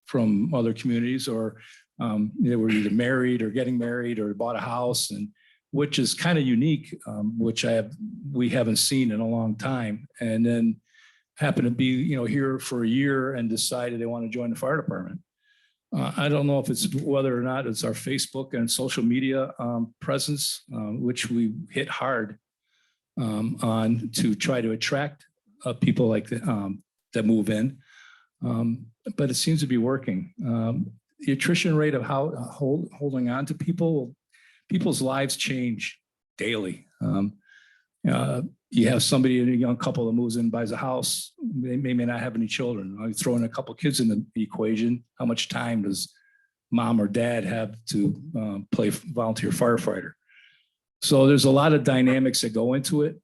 from other communities, or they were either married or getting married or bought a house, and which is kind of unique, which we haven't seen in a long time. And then happen to be here for a year and decided they want to join the fire department. I don't know if it's whether or not it's our Facebook and social media presence, which we hit hard on to try to attract people like that move in. But it seems to be working. The attrition rate of how holding on to people's lives change daily. You have somebody, a young couple that moves in, buys a house, they may not have any children. You throw in a couple kids in the equation. How much time does mom or dad have to play volunteer firefighter? So there's a lot of dynamics that go into it.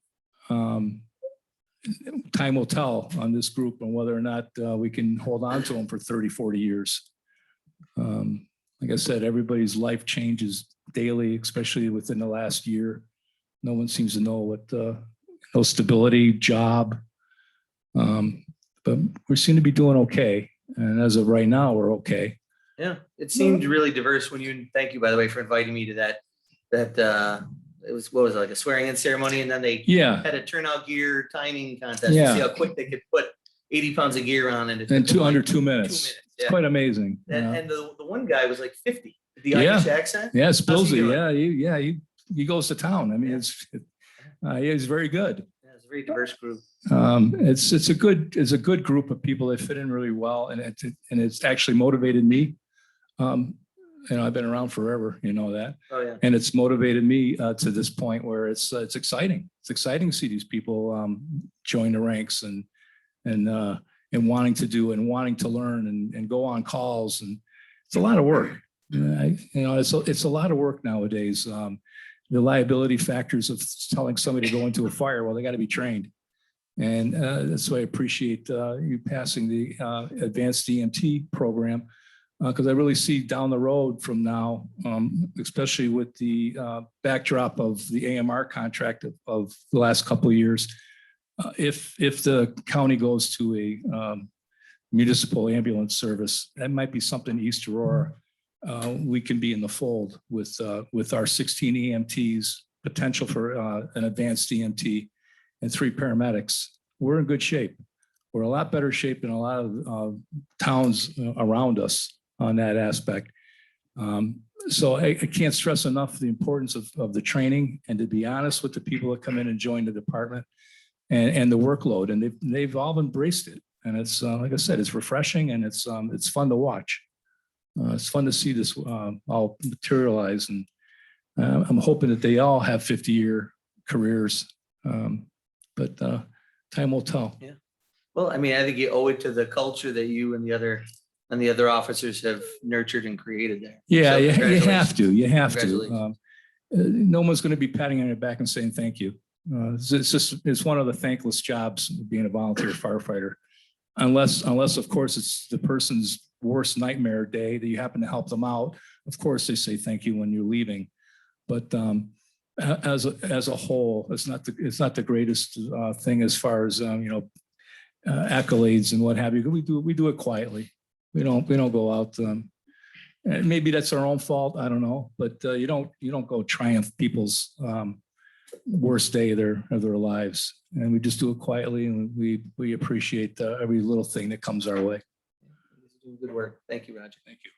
Time will tell on this group and whether or not we can hold on to them for 30, 40 years. Like I said, everybody's life changes daily, especially within the last year. No one seems to know what no stability, job. But we seem to be doing okay. And as of right now, we're okay. Yeah, it seemed really diverse thank you, by the way, for inviting me to that it was, what was it, like a swearing in ceremony, and then they had a turnout gear timing contest to see how quick they could put 80 pounds of gear on it. And under 2 minutes. It's quite amazing. And the one guy was like 50. The Irish accent? Yeah, Spilsy. He goes to town. I mean, he's very good. Yeah, it's a very diverse group. It's a good group of people that fit in really well, and it's actually motivated me. I've been around forever, you know that. Oh, yeah. And it's motivated me to this point where it's exciting. It's exciting to see these people join the ranks and wanting to do and wanting to learn and go on calls, and it's a lot of work. It's a lot of work nowadays. The liability factors of telling somebody to go into a fire, well, they got to be trained. And that's why I appreciate you passing the advanced EMT program, because I really see down the road from now, especially with the backdrop of the AMR contract of the last couple of years, if the county goes to a municipal ambulance service, that might be something East Aurora we can be in the fold with our 16 EMTs, potential for an advanced EMT, and 3 paramedics. We're in good shape. We're a lot better shape than a lot of towns around us on that aspect. So I can't stress enough the importance of the training and to be honest with the people that come in and join the department and the workload, and they've all embraced it. And it's like I said, it's refreshing and it's fun to watch. It's fun to see this all materialize, and I'm hoping that they all have 50-year careers. But time will tell. Yeah. Well, I mean, I think you owe it to the culture that you and the other officers have nurtured and created there. Yeah, So you have congratulations. to. You have to. Congratulations. No one's going to be patting on your back and saying thank you. It's one of the thankless jobs of being a volunteer firefighter, unless of course it's the person's worst nightmare day that you happen to help them out. Of course, they say thank you when you're leaving, but as a whole, it's not the greatest thing as far as accolades and what have you. We do it quietly. We don't go out. And maybe that's our own fault. I don't know, but you don't go triumph people's worst day of their lives, and we just do it quietly, and we appreciate every little thing that comes our way. Good work. Thank you, Roger. Thank you.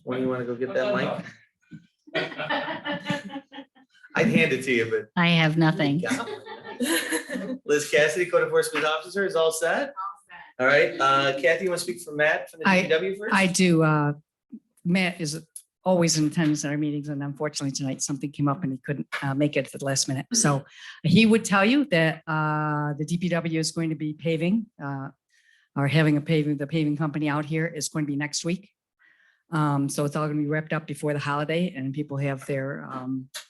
When you want to go get that mic? I'd hand it to you, but. I have nothing. Liz Cassidy, Code Enforcement Officer, is all set? All right, Kathy, you want to speak for Matt from the DPW first? I do. Matt is always in attendance at our meetings, and unfortunately tonight something came up and he couldn't make it at the last minute. So he would tell you that the DPW is going to be paving or having the paving company out here is going to be next week. So it's all going to be wrapped up before the holiday, and people have their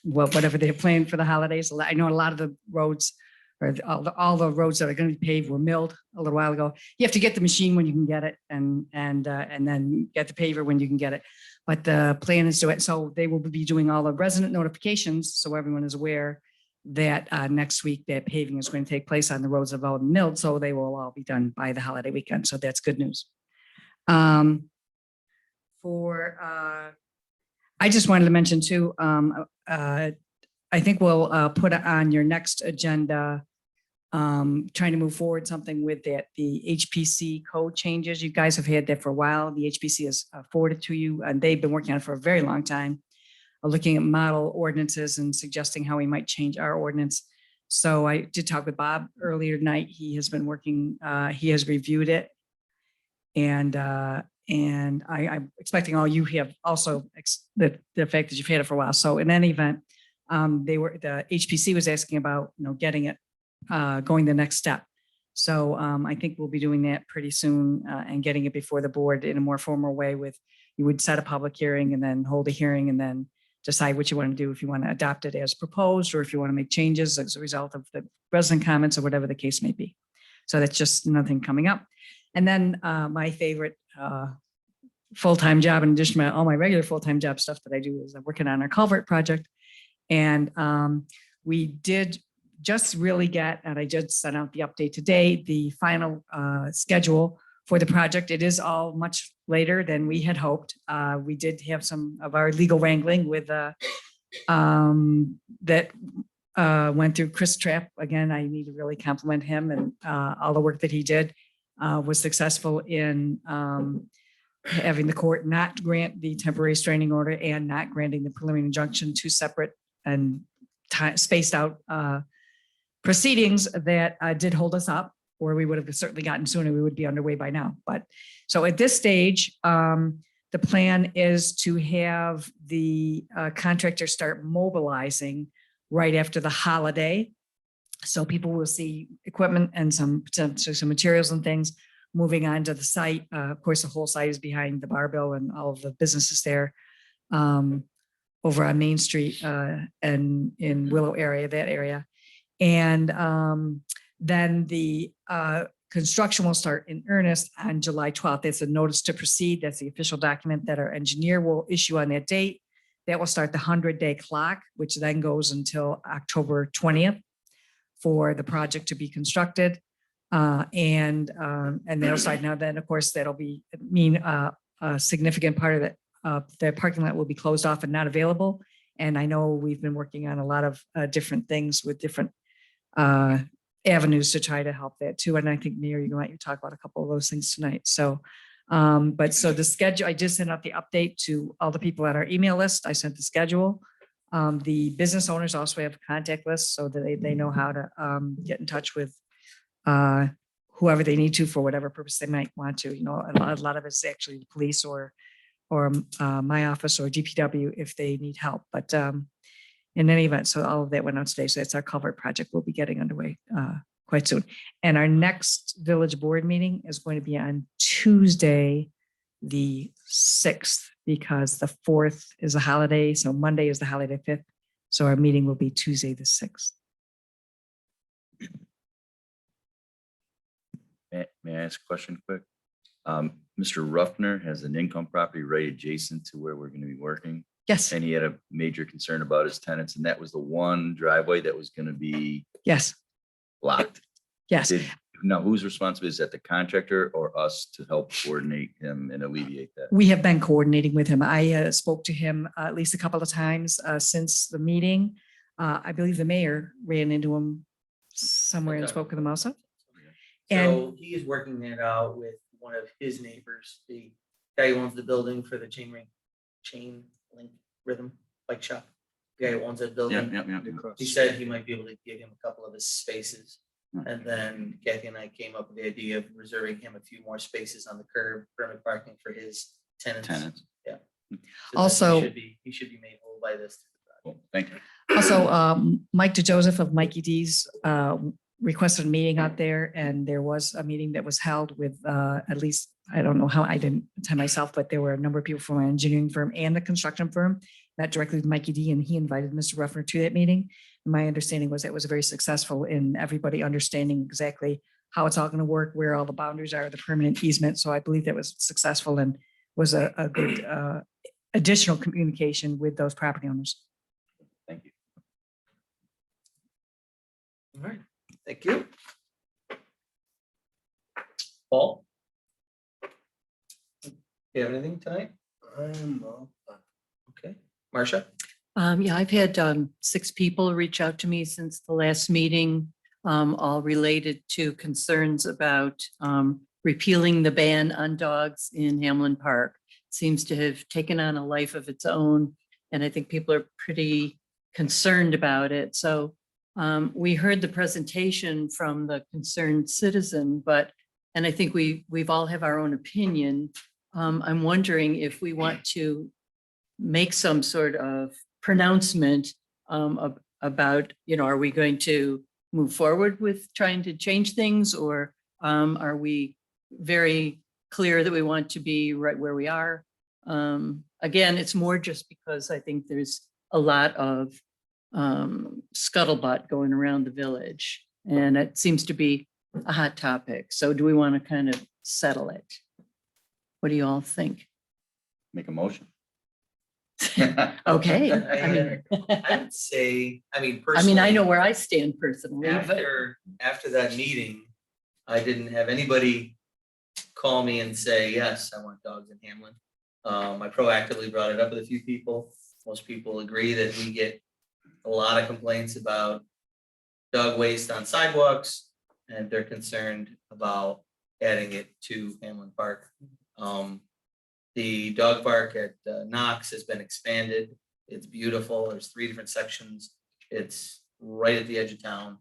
whatever they're planning for the holidays. I know a lot of the roads, or all the roads that are going to be paved were milled a little while ago. You have to get the machine when you can get it, and then get the paver when you can get it. But the plan is to it. So they will be doing all the resident notifications, so everyone is aware that next week that paving is going to take place on the roads that have all been milled. So they will all be done by the holiday weekend. So that's good news. I just wanted to mention too, I think we'll put on your next agenda, trying to move forward something with that, the HPC code changes. You guys have had that for a while. The HPC has forwarded to you, and they've been working on it for a very long time, looking at model ordinances and suggesting how we might change our ordinance. So I did talk with Bob earlier tonight. He has been working, he has reviewed it. And I'm expecting all you have also the fact that you've had it for a while. So in any event, the HPC was asking about, getting it, going the next step. So I think we'll be doing that pretty soon and getting it before the board in a more formal way you would set a public hearing and then hold a hearing and then decide what you want to do, if you want to adopt it as proposed, or if you want to make changes as a result of the resident comments or whatever the case may be. So that's just nothing coming up. And then my favorite full-time job, in addition to all my regular full-time job stuff that I do, is I'm working on our culvert project. And we did just really get, and I just sent out the update today, the final schedule for the project. It is all much later than we had hoped. We did have some of our legal wrangling with that went through Chris Trapp. Again, I need to really compliment him, and all the work that he did was successful in having the court not grant the temporary restraining order and not granting the preliminary injunction, two separate and spaced out proceedings that did hold us up, or we would have certainly gotten sooner. We would be underway by now. But so at this stage, the plan is to have the contractor start mobilizing right after the holiday. So people will see equipment and some materials and things moving onto the site. Of course, the whole site is behind the Barbell and all of the businesses there over on Main Street and in Willow area, that area. And then the construction will start in earnest on July 12th. That's a notice to proceed. That's the official document that our engineer will issue on that date. That will start the 100-day clock, which then goes until October 20th for the project to be constructed. And that'll start now. Then, of course, that'll mean a significant part of it. The parking lot will be closed off and not available. And I know we've been working on a lot of different things with different avenues to try to help that too. And I think Mayor, you might talk about a couple of those things tonight. So, but so the schedule, I just sent out the update to all the people on our email list. I sent the schedule. The business owners also have a contact list so that they know how to get in touch with whoever they need to for whatever purpose they might want to. You know, a lot of it's actually the police or my office or DPW if they need help. But in any event, so all of that went out today. So that's our culvert project. We'll be getting underway quite soon. And our next village board meeting is going to be on Tuesday, the 6th, because the 4th is a holiday. So Monday is the holiday 5th. So our meeting will be Tuesday, the 6th. May I ask a question quick? Mr. Ruffner has an income property right adjacent to where we're going to be working. Yes. And he had a major concern about his tenants, and that was the one driveway that was going to be Yes. blocked. Yes. Now, whose responsibility is that, the contractor or us to help coordinate him and alleviate that? We have been coordinating with him. I spoke to him at least a couple of times since the meeting. I believe the mayor ran into him somewhere and spoke with him also. And So he is working that out with one of his neighbors, the guy who owns the building for the chain link rhythm bike shop. The guy who owns that building. Yeah. He said he might be able to give him a couple of his spaces. And then Kathy and I came up with the idea of reserving him a few more spaces on the curb, permit parking for his tenants. Yeah. So that Also- he should be made whole by this. Well, thank you. also, Mike DeJoseph of Mikey D's requested a meeting out there, and there was a meeting that was held with at least, I don't know how, I didn't attend myself, but there were a number of people from our engineering firm and the construction firm, met directly with Mikey D, and he invited Mr. Ruffner to that meeting. My understanding was that was very successful in everybody understanding exactly how it's all going to work, where all the boundaries are, the permanent easement. So I believe that was successful and was a good additional communication with those property owners. Thank you. All right, thank you. Paul? You have anything tonight? I'm all done. Okay, Marcia? Yeah, I've had 6 people reach out to me since the last meeting, all related to concerns about repealing the ban on dogs in Hamlin Park. Seems to have taken on a life of its own, and I think people are pretty concerned about it. So we heard the presentation from the concerned citizen, and I think we've all have our own opinion. I'm wondering if we want to make some sort of pronouncement about, are we going to move forward with trying to change things, or are we very clear that we want to be right where we are? Again, it's more just because I think there's a lot of scuttlebutt going around the village, and it seems to be a hot topic. So do we want to kind of settle it? What do you all think? Make a motion. Okay. I would say, I personally. know where I stand personally, but After that meeting, I didn't have anybody call me and say, yes, I want dogs in Hamlin. I proactively brought it up with a few people. Most people agree that we get a lot of complaints about dog waste on sidewalks, and they're concerned about adding it to Hamlin Park. The dog park at Knox has been expanded. It's beautiful. There's 3 different sections. It's right at the edge of town,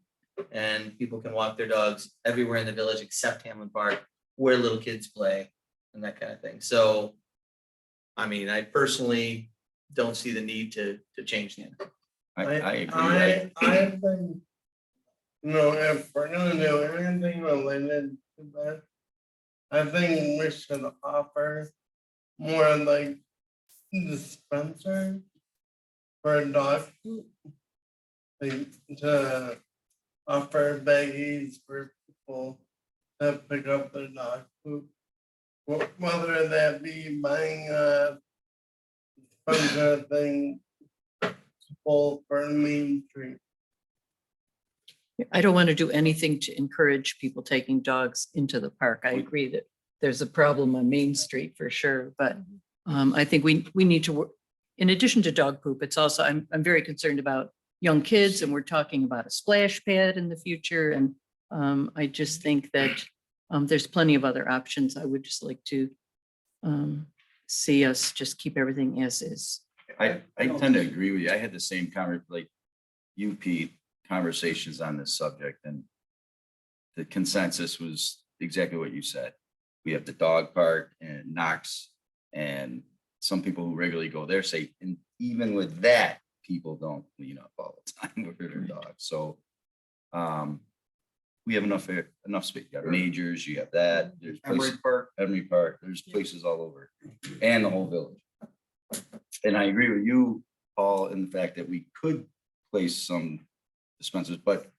and people can walk their dogs everywhere in the village except Hamlin Park, where little kids play and that kind of thing. So, I personally don't see the need to change that. I agree. I've been, if we're gonna do anything related to that, I think we should offer more like dispenser for dog food. Like to offer baggies for people to pick up their dog food. Whether that be buying a dispenser thing full for Main Street. I don't want to do anything to encourage people taking dogs into the park. I agree that there's a problem on Main Street for sure, but I think we need to work. In addition to dog poop, it's also, I'm very concerned about young kids, and we're talking about a splash pad in the future, and I just think that there's plenty of other options. I would just like to see us just keep everything as is. I tend to agree with you. I had the same like you, Pete, conversations on this subject, and the consensus was exactly what you said. We have the dog park and Knox, and some people who regularly go there say, and even with that, people don't clean up all the time with their dogs. So we have enough space. You got majors, you have that. There's places, Emery Park. There's places all over, and the whole village. And I agree with you, Paul, in the fact that we could place some dispensers, but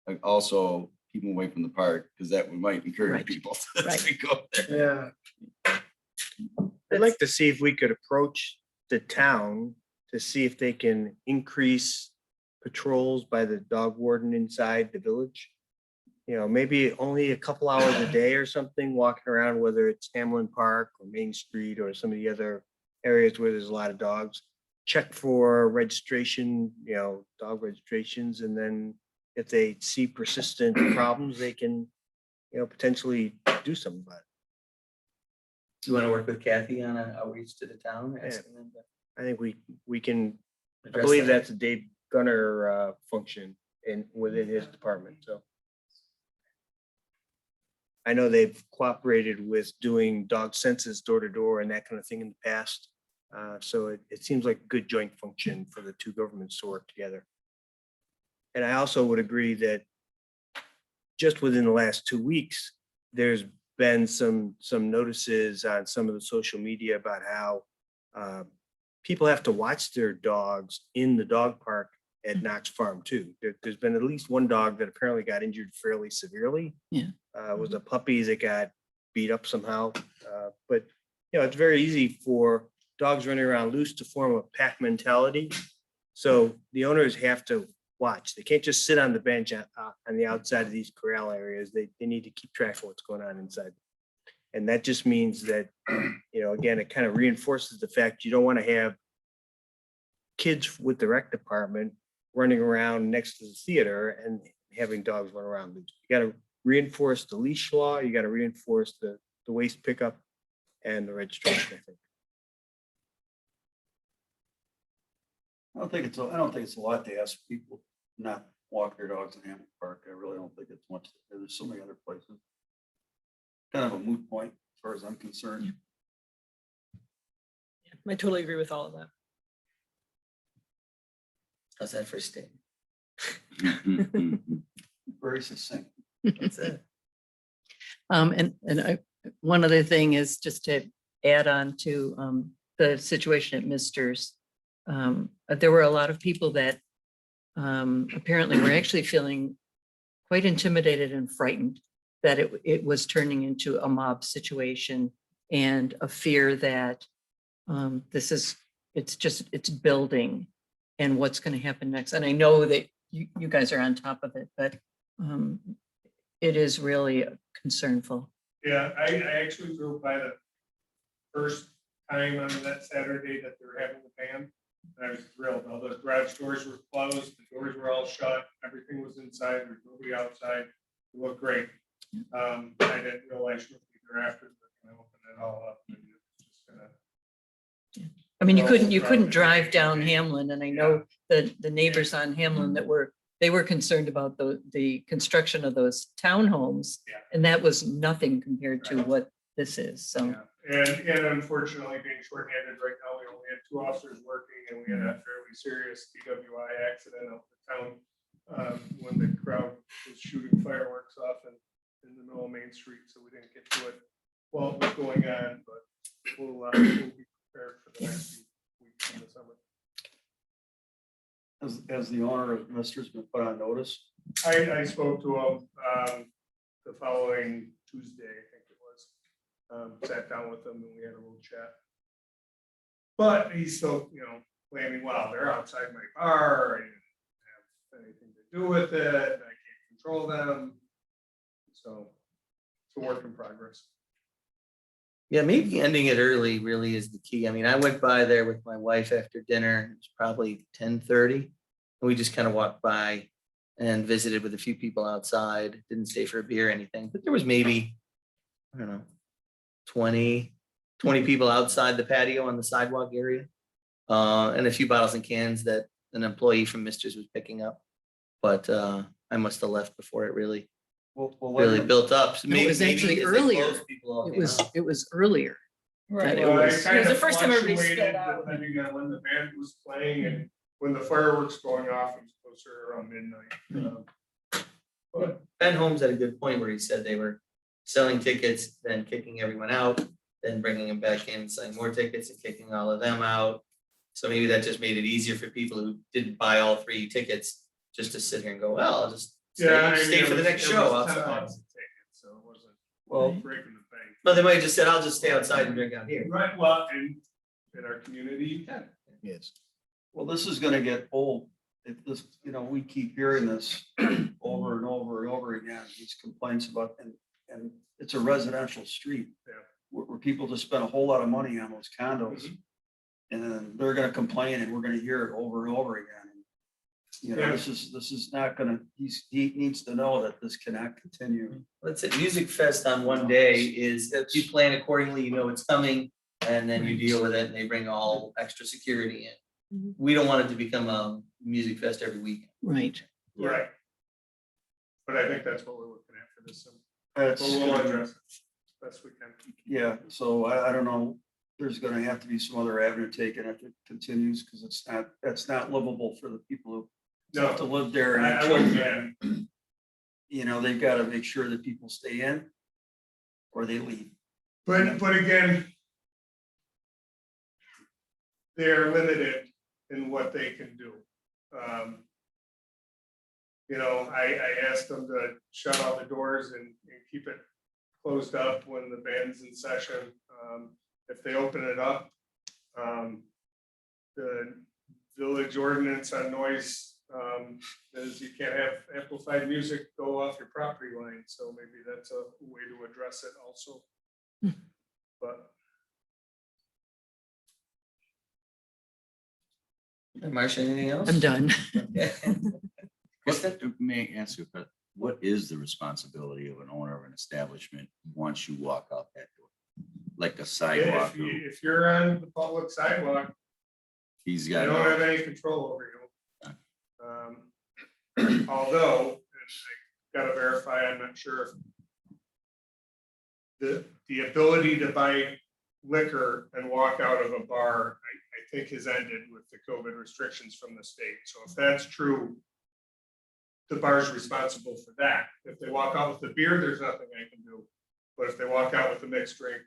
like also keep them away from the park, because that we might encourage people to go there. Yeah. I'd like to see if we could approach the town to see if they can increase patrols by the dog warden inside the village. You know, maybe only a couple hours a day or something, walking around, whether it's Hamlin Park or Main Street or some of the other areas where there's a lot of dogs. Check for registration, you know, dog registrations, and then if they see persistent problems, they can, you know, potentially do something about it. Do you want to work with Kathy on an outreach to the town? Asking them to I think we can, I address believe that? that's a Dave Gunner function within his department, so. I know they've cooperated with doing dog census door to door and that kind of thing in the past. So it seems like a good joint function for the two governments to work together. And I also would agree that just within the last 2 weeks, there's been some notices on some of the social media about how people have to watch their dogs in the dog park at Knox Farm too. There's been at least one dog that apparently got injured fairly severely. Yeah. It was a puppy that got beat up somehow. But, you know, it's very easy for dogs running around loose to form a pack mentality. So the owners have to watch. They can't just sit on the bench on the outside of these corral areas. They need to keep track of what's going on inside. And that just means that, you know, again, it kind of reinforces the fact you don't want to have kids with the rec department running around next to the theater and having dogs run around loose. You got to reinforce the leash law. You got to reinforce the waste pickup and the registration, I think. I don't think it's a lot to ask people not walk their dogs in Hamilton Park. I really don't think it's much. There's so many other places. Kind of a moot point as far as I'm concerned. I totally agree with all of that. How's that for a statement? Very succinct. That's it. One other thing is just to add on to the situation at Mister's. There were a lot of people that apparently were actually feeling quite intimidated and frightened that it was turning into a mob situation, and a fear that it's building and what's going to happen next. And I know that you guys are on top of it, but it is really concernful. Yeah, I actually drove by the first time on that Saturday that they were having the band. And I was thrilled. All the garage doors were closed, the doors were all shut, everything was inside, there was nobody outside. It looked great. I didn't realize shortly thereafter they're gonna open it all up. And it's just gonna. I mean, you couldn't drive down Hamlin, and I know the neighbors on Hamlin that they were concerned about the construction of those townhomes, and that was nothing compared to what this is, so. Yeah. And unfortunately, being shorthanded right now, we only had 2 officers working, and we had a fairly serious DWI accident out in town when the crowd was shooting fireworks off in the middle of Main Street, so we didn't get to it while it was going on, but we'll be prepared for the next few weeks in the summer. As the owner of Mister's been put on notice. I spoke to him the following Tuesday, I think it was. Sat down with him and we had a little chat. But he's still, you know, claiming, well, they're outside my bar. I didn't have anything to do with it. I can't control them. So it's a work in progress. Yeah, maybe ending it early really is the key. I mean, I went by there with my wife after dinner. It was probably 10:30. And we just kind of walked by and visited with a few people outside. Didn't stay for a beer or anything, but there was maybe, I don't know, 20 people outside the patio on the sidewalk area. And a few bottles and cans that an employee from Mister's was picking up. But I must have left before it really built up. So No, it was maybe actually because they earlier. closed, people all It came was, out. it was earlier. Right. That it Well, was- kind It was the of first time everybody fluctuated split out. Depending on when the band was playing and when the fireworks going off, it was closer around midnight. But Ben Holmes had a good point where he said they were selling tickets, then kicking everyone out, then bringing them back in, selling more tickets and kicking all of them out. So maybe that just made it easier for people who didn't buy all 3 tickets just to sit here and go, well, I'll just yeah, I stay mean, for it the was- next it show. was outside. 10 bucks a ticket, so it wasn't Well, breaking the bank. No, they might have just said, I'll just stay outside and drink out here. Right, well, in our community, you can. Yes. well, this is gonna get old. If this, we keep hearing this over and over and over again, these complaints about, and it's a residential street. Yeah. Where people just spend a whole lot of money on those condos. And then they're gonna complain and we're gonna hear it over and over again. Yeah. This is not gonna, he needs to know that this cannot continue. Let's say Music Fest on one day is that you plan accordingly, you know it's coming, and then you deal with it and they bring all extra security in. We don't want it to become a Music Fest every weekend. Right. Right. But I think that's what we're looking at for this. That's- But we'll address it best we can. Yeah, so I don't know, there's gonna have to be some other avenue taken if it continues, because that's not livable for the people who have to live there and have I wouldn't, children. They've got to make sure that people stay in or they leave. But again, they're limited in what they can do. I asked them to shut all the doors and keep it closed up when the band's in session. If they open it up, the village ordinance on noise is you can't have amplified music go off your property line. So maybe that's a way to address it also. But Marcia, anything else? I'm done. May I ask you, but what is the responsibility of an owner of an establishment once you walk out that door? Like a sidewalk, if you're on the public sidewalk, he's I got. don't have any control over you. Although, and I gotta verify, I'm not sure. The ability to buy liquor and walk out of a bar, I think has ended with the COVID restrictions from the state. So if that's true, the bar's responsible for that. If they walk out with the beer, there's nothing I can do. But if they walk out with a mixed drink,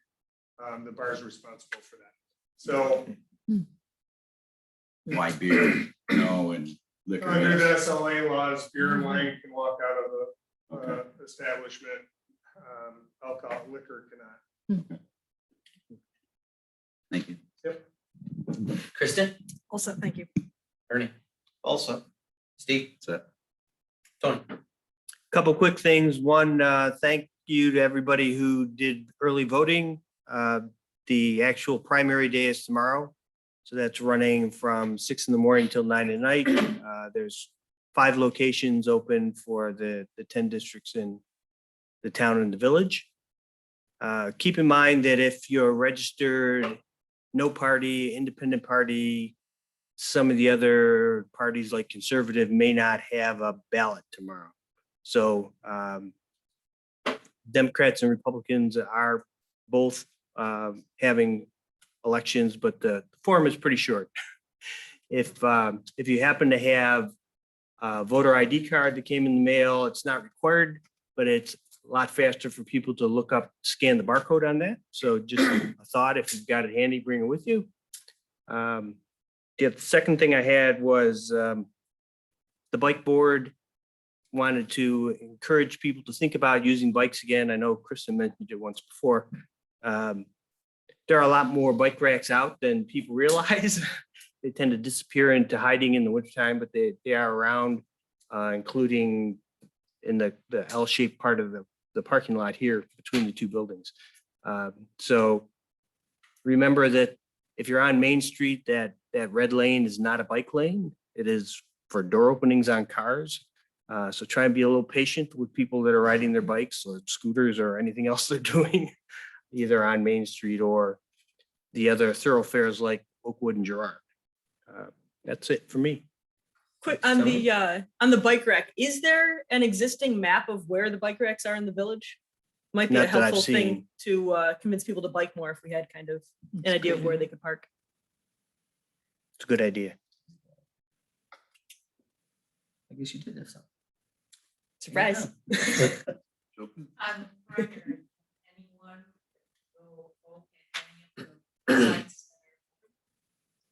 the bar's responsible for that. So Why beer, no, and liquor. under yes. the SLA laws, beer and wine can walk out of the establishment. Alcohol, liquor cannot. Thank you. Yep. Kristen, Also, thank you. Ernie, Also, Steve, Tony. Couple quick things. One, thank you to everybody who did early voting. The actual primary day is tomorrow. So that's running from 6 a.m. till 9 p.m. There's 5 locations open for the 10 districts in the town and the village. Keep in mind that if you're registered, no party, independent party, some of the other parties like conservative may not have a ballot tomorrow. So Democrats and Republicans are both having elections, but the form is pretty short. If you happen to have a voter ID card that came in the mail, it's not required, but it's a lot faster for people to look up, scan the barcode on that. So just a thought, if you've got it handy, bring it with you. The second thing I had was the bike board wanted to encourage people to think about using bikes again. I know Kristen mentioned it once before. There are a lot more bike racks out than people realize. They tend to disappear into hiding in the wintertime, but they are around, including in the L-shaped part of the parking lot here between the 2 buildings. So remember that if you're on Main Street, that red lane is not a bike lane. It is for door openings on cars. So try and be a little patient with people that are riding their bikes or scooters or anything else they're doing, either on Main Street or the other thoroughfares like Oakwood and Girard. That's it for me. Quick, on the bike rack, is there an existing map of where the bike racks are in the village? Might be a Not that I've helpful thing seen. to convince people to bike more if we had kind of an idea of where they could park. It's a good idea. I guess you did have something. Surprise.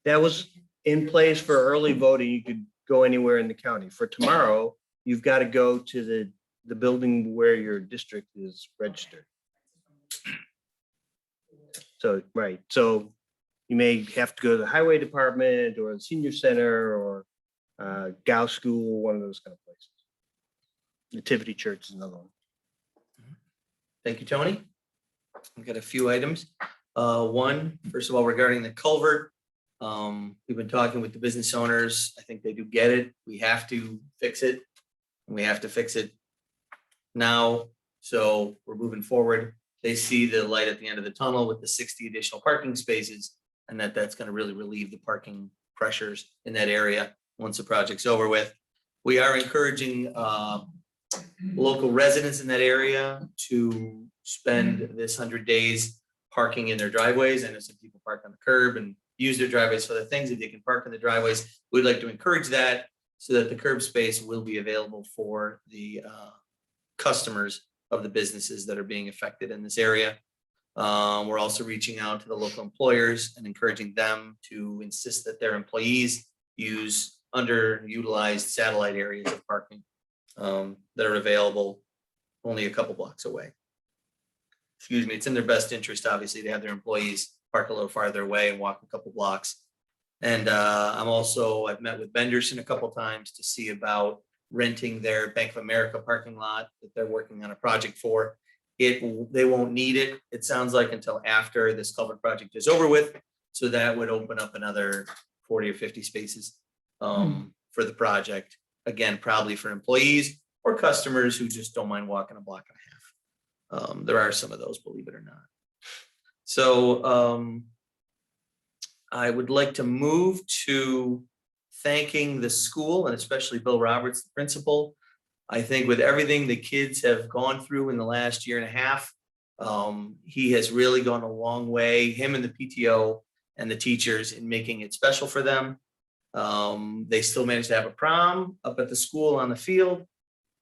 That was in place for early voting. You could go anywhere in the county. For tomorrow, you've got to go to the building where your district is registered. So, right, so you may have to go to the highway department or the senior center or Gow School, one of those kind of places. Nativity Church is another one. Thank you, Tony. We've got a few items. One, first of all, regarding the culvert. We've been talking with the business owners. I think they do get it. We have to fix it. And we have to fix it now. So we're moving forward. They see the light at the end of the tunnel with the 60 additional parking spaces, and that's going to really relieve the parking pressures in that area once the project's over with. We are encouraging local residents in that area to spend this 100 days parking in their driveways. I know some people park on the curb and use their driveways for the things that they can park in the driveways. We'd like to encourage that so that the curb space will be available for the customers of the businesses that are being affected in this area. We're also reaching out to the local employers and encouraging them to insist that their employees use underutilized satellite areas of parking that are available only a couple blocks away. Excuse me, it's in their best interest, obviously, to have their employees park a little farther away and walk a couple blocks. And I've met with Benderson a couple times to see about renting their Bank of America parking lot that they're working on a project for. They won't need it, it sounds like, until after this culvert project is over with. So that would open up another 40 or 50 spaces for the project. Again, probably for employees or customers who just don't mind walking a block and a half. There are some of those, believe it or not. So I would like to move to thanking the school and especially Bill Roberts, the principal. I think with everything the kids have gone through in the last year and a half, he has really gone a long way, him and the PTO and the teachers, in making it special for them. They still managed to have a prom up at the school on the field.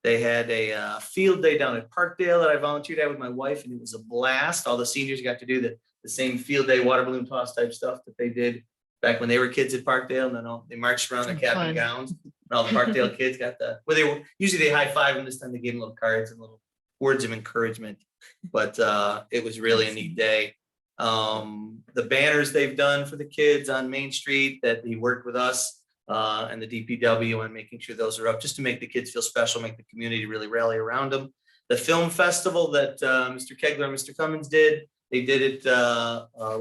They had a field day down at Parkdale that I volunteered at with my wife, and it was a blast. All the seniors got to do the same field day, water balloon toss type stuff that they did back when they were kids at Parkdale. And then they marched around their cap and gowns. And all the Parkdale kids got usually they high five them. This time they gave them little cards and little words of encouragement. But it was really a neat day. The banners they've done for the kids on Main Street that he worked with us and the DPW on making sure those are up, just to make the kids feel special, make the community really rally around them. The film festival that Mr. Kegler and Mr. Cummins did, they did it,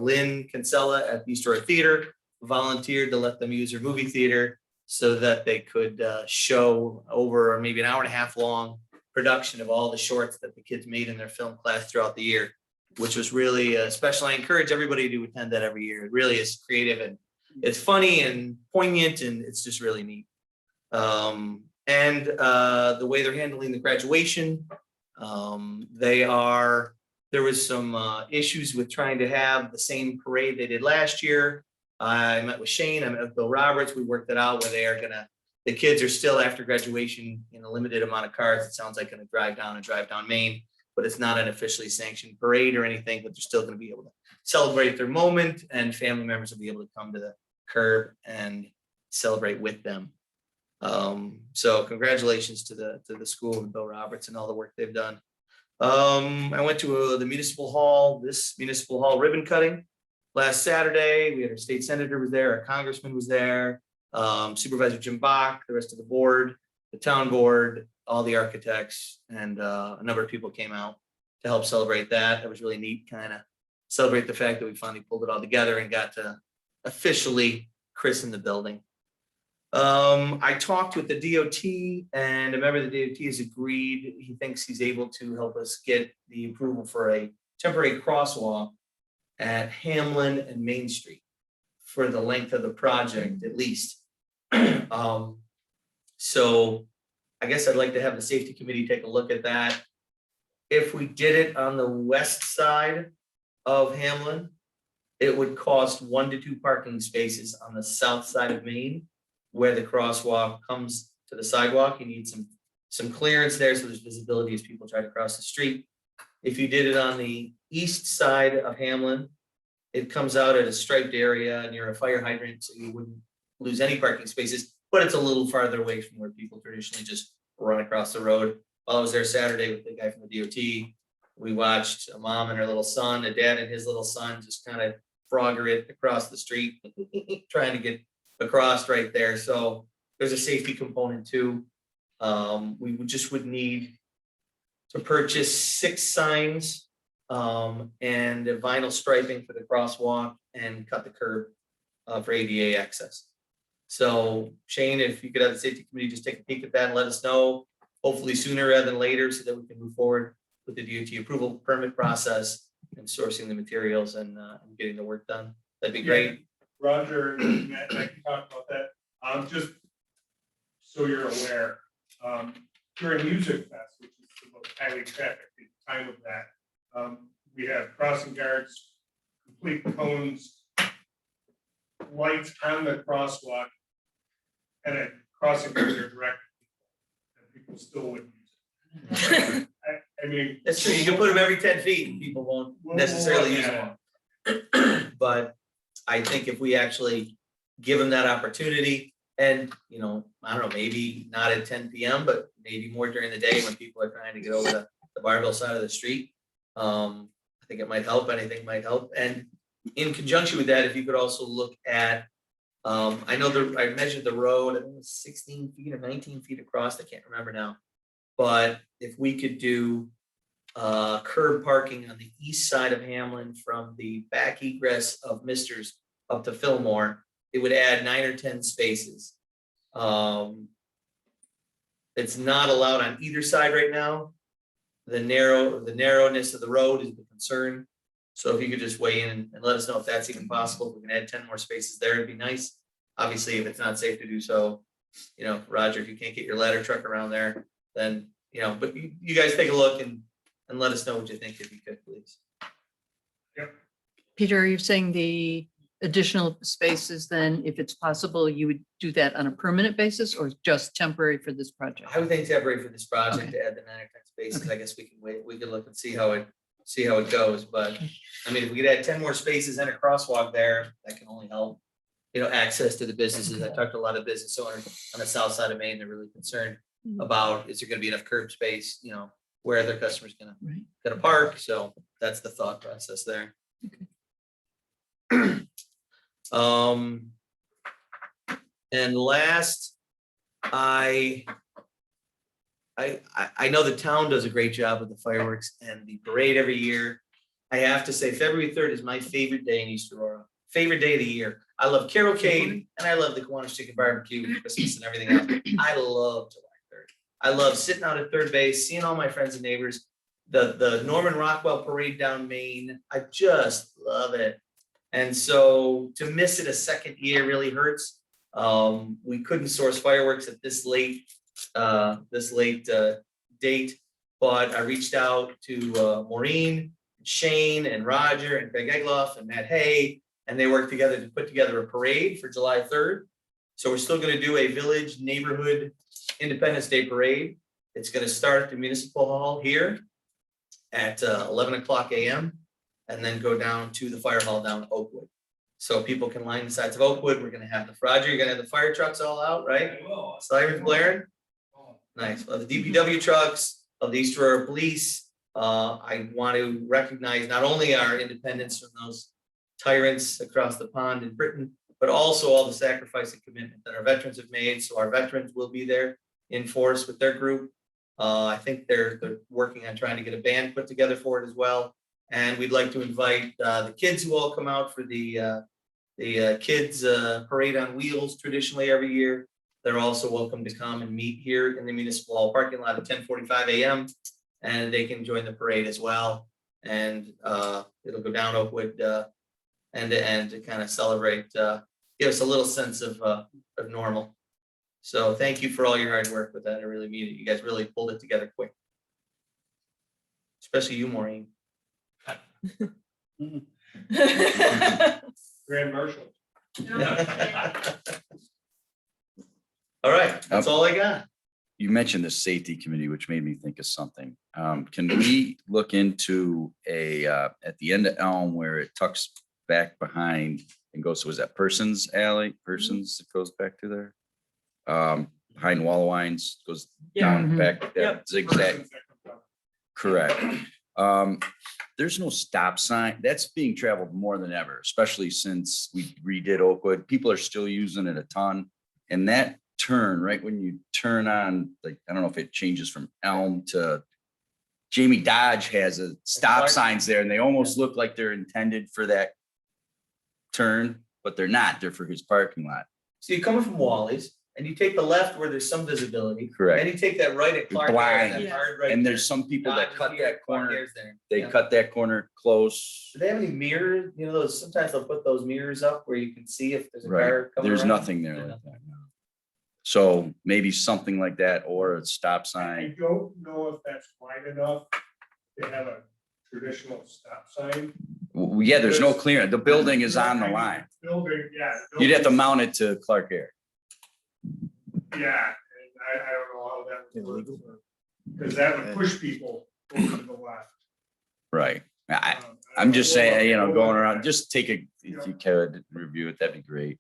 Lynn Kinsella at the East Aurora Theater volunteered to let them use her movie theater so that they could show over maybe an hour and a half long production of all the shorts that the kids made in their film class throughout the year, which was really special. I encourage everybody to attend that every year. It really is creative and it's funny and poignant, and it's just really neat. And the way they're handling the graduation, there was some issues with trying to have the same parade they did last year. I met with Shane, I met with Bill Roberts. We worked it out where the kids are still, after graduation, in a limited amount of cars, it sounds like, gonna drive down Main, but it's not an officially sanctioned parade or anything, but they're still gonna be able to celebrate their moment, and family members will be able to come to the curb and celebrate with them. So congratulations to the school and Bill Roberts and all the work they've done. I went to the municipal hall ribbon cutting last Saturday. We had our state senator was there, our congressman was there, Supervisor Jim Bach, the rest of the board, the town board, all the architects, and a number of people came out to help celebrate that. It was really neat, kind of celebrate the fact that we finally pulled it all together and got to officially christen the building. I talked with the DOT and a member of the DOT has agreed. He thinks he's able to help us get the approval for a temporary crosswalk at Hamlin and Main Street for the length of the project at least. So I guess I'd like to have the safety committee take a look at that. If we did it on the west side of Hamlin, it would cost 1 to 2 parking spaces on the south side of Main, where the crosswalk comes to the sidewalk. You need some clearance there so there's visibility as people try to cross the street. If you did it on the east side of Hamlin, it comes out at a striped area near a fire hydrant, so you wouldn't lose any parking spaces, but it's a little farther away from where people traditionally just run across the road. While I was there Saturday with the guy from the DOT, we watched a mom and her little son, a dad and his little son just kind of frogger it across the street, trying to get across right there. So there's a safety component too. We would need to purchase 6 signs and vinyl striping for the crosswalk and cut the curb for ADA access. So Shane, if you could have the safety committee just take a peek at that and let us know, hopefully sooner rather than later, so that we can move forward with the DOT approval permit process and sourcing the materials and getting the work done. That'd be great. Roger and Matt, I can talk about that. Just so you're aware, during Music Fest, which is the most highly trafficked time of that, we have crossing guards, complete cones, lights on the crosswalk, and a crossing guard are directed, and people still wouldn't use it. I mean. That's true. You can put them every 10 feet and people won't necessarily use them. But I think if we actually give them that opportunity and, I don't know, maybe not at 10 PM, but maybe more during the day when people are trying to get over the Barville side of the street. I think it might help. Anything might help. And in conjunction with that, if you could also look at, I know I measured the road, I think it was 16 feet or 19 feet across. I can't remember now. But if we could do curb parking on the east side of Hamlin from the back egress of Mister's up to Fillmore, it would add 9 or 10 spaces. It's not allowed on either side right now. The narrowness of the road is the concern. So if you could just weigh in and let us know if that's even possible. If we can add 10 more spaces there, it'd be nice. Obviously, if it's not safe to do so, Roger, if you can't get your ladder truck around there, then, but you guys take a look and let us know what you think if you could, please. Peter, are you saying the additional spaces then, if it's possible, you would do that on a permanent basis or just temporary for this project? I would think temporary for this project to add the 9 or 10 spaces. I guess we can wait. We can look and see how it goes. But I mean, if we could add 10 more spaces and a crosswalk there, that can only help, access to the businesses. I talked to a lot of business owners on the south side of Maine. They're really concerned about, is there going to be enough curb space, where their customers gonna park. So that's the thought process there. And last, I know the town does a great job with the fireworks and the parade every year. I have to say, February 3rd is my favorite day in East Aurora. Favorite day of the year. I love Carolcade and I love the Kiwanis Chicken Barbecue and Christmas and everything else. I love July 3rd. I love sitting out at third base, seeing all my friends and neighbors. The Norman Rockwell parade down Main. I just love it. And so to miss it a second year really hurts. We couldn't source fireworks at this late date, but I reached out to Maureen, Shane, and Roger, and Greg Egloff, and Matt Hay, and they worked together to put together a parade for July 3rd. So we're still going to do a village neighborhood Independence Day parade. It's going to start at the Municipal Hall here at 11 o'clock a.m. and then go down to the fire hall down Oakwood. So people can line the sides of Oakwood. We're going to have Roger, you're going to have the fire trucks all out, right? Sirens blaring. Nice. Well, the DPW trucks of the East Aurora Police. I want to recognize not only our independence from those tyrants across the pond in Britain, but also all the sacrifice and commitment that our veterans have made. So our veterans will be there in force with their group. I think they're working on trying to get a band put together for it as well. And we'd like to invite the kids who all come out for the kids parade on wheels traditionally every year. they're also welcome to come and meet here in the municipal hall parking lot at 10:45 a.m. And they can join the parade as well. And it'll go down Oakwood end to end to kind of celebrate, give us a little sense of normal. So thank you for all your hard work with that. I really mean it. You guys really pulled it together quick. Especially you, Maureen. Grand Marshal. All right, that's all I got. You mentioned the safety committee, which made me think of something. Can we look into at the end of Elm where it tucks back behind and goes, was that Persons Alley, Persons that goes back to there? Behind Wallowines, goes down back, that zigzag. Correct. There's no stop sign. That's being traveled more than ever, especially since we redid Oakwood. People are still using it a ton. And that turn, right when you turn on, like, I don't know if it changes from Elm to Jamie Dodge has a stop signs there and they almost look like they're intended for that turn, but they're not. They're for his parking lot. So you're coming from Wally's and you take the left where there's some visibility. Correct. And you take that right at Clark. Ave, Blind. that hard right And there. there's some people that Dodge cut is here, that Clark corner. Ave's there. They Yeah. cut that corner close. Do they have any mirrors? You know, those, sometimes they'll put those mirrors up where you can see if there's a Right. car coming There's around. nothing there Yeah. like that. No. So maybe something like that or a stop I sign. don't know if that's wide enough to have a traditional stop sign. Yeah, there's no clearance. The building is on the line. Building, yeah. You'd have to mount it to Clark Air. Yeah, and I don't know how that would work. Because that would push people over to the left. Right. I'm just saying, you know, going around, just take a, if you could review it, that'd be great.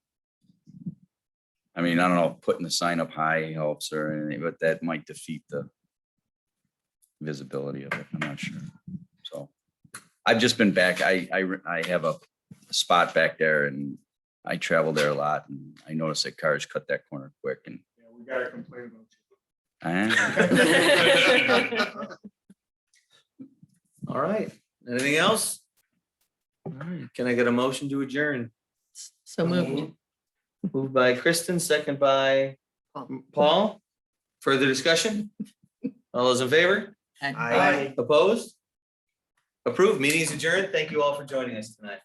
I mean, I don't know, putting the sign up high helps or anything, but that might defeat the visibility of it. I'm not sure. So I've just been back. I have a spot back there and I travel there a lot and I noticed that cars cut that corner quick and. Yeah, we gotta complain about All right. Anything else? All right. Can I get a motion to adjourn? So moved. Moved by Kristen, second by Paul. Further discussion? All those in favor? Aye. Opposed? Approved. Meeting is adjourned. Thank you all for joining us tonight.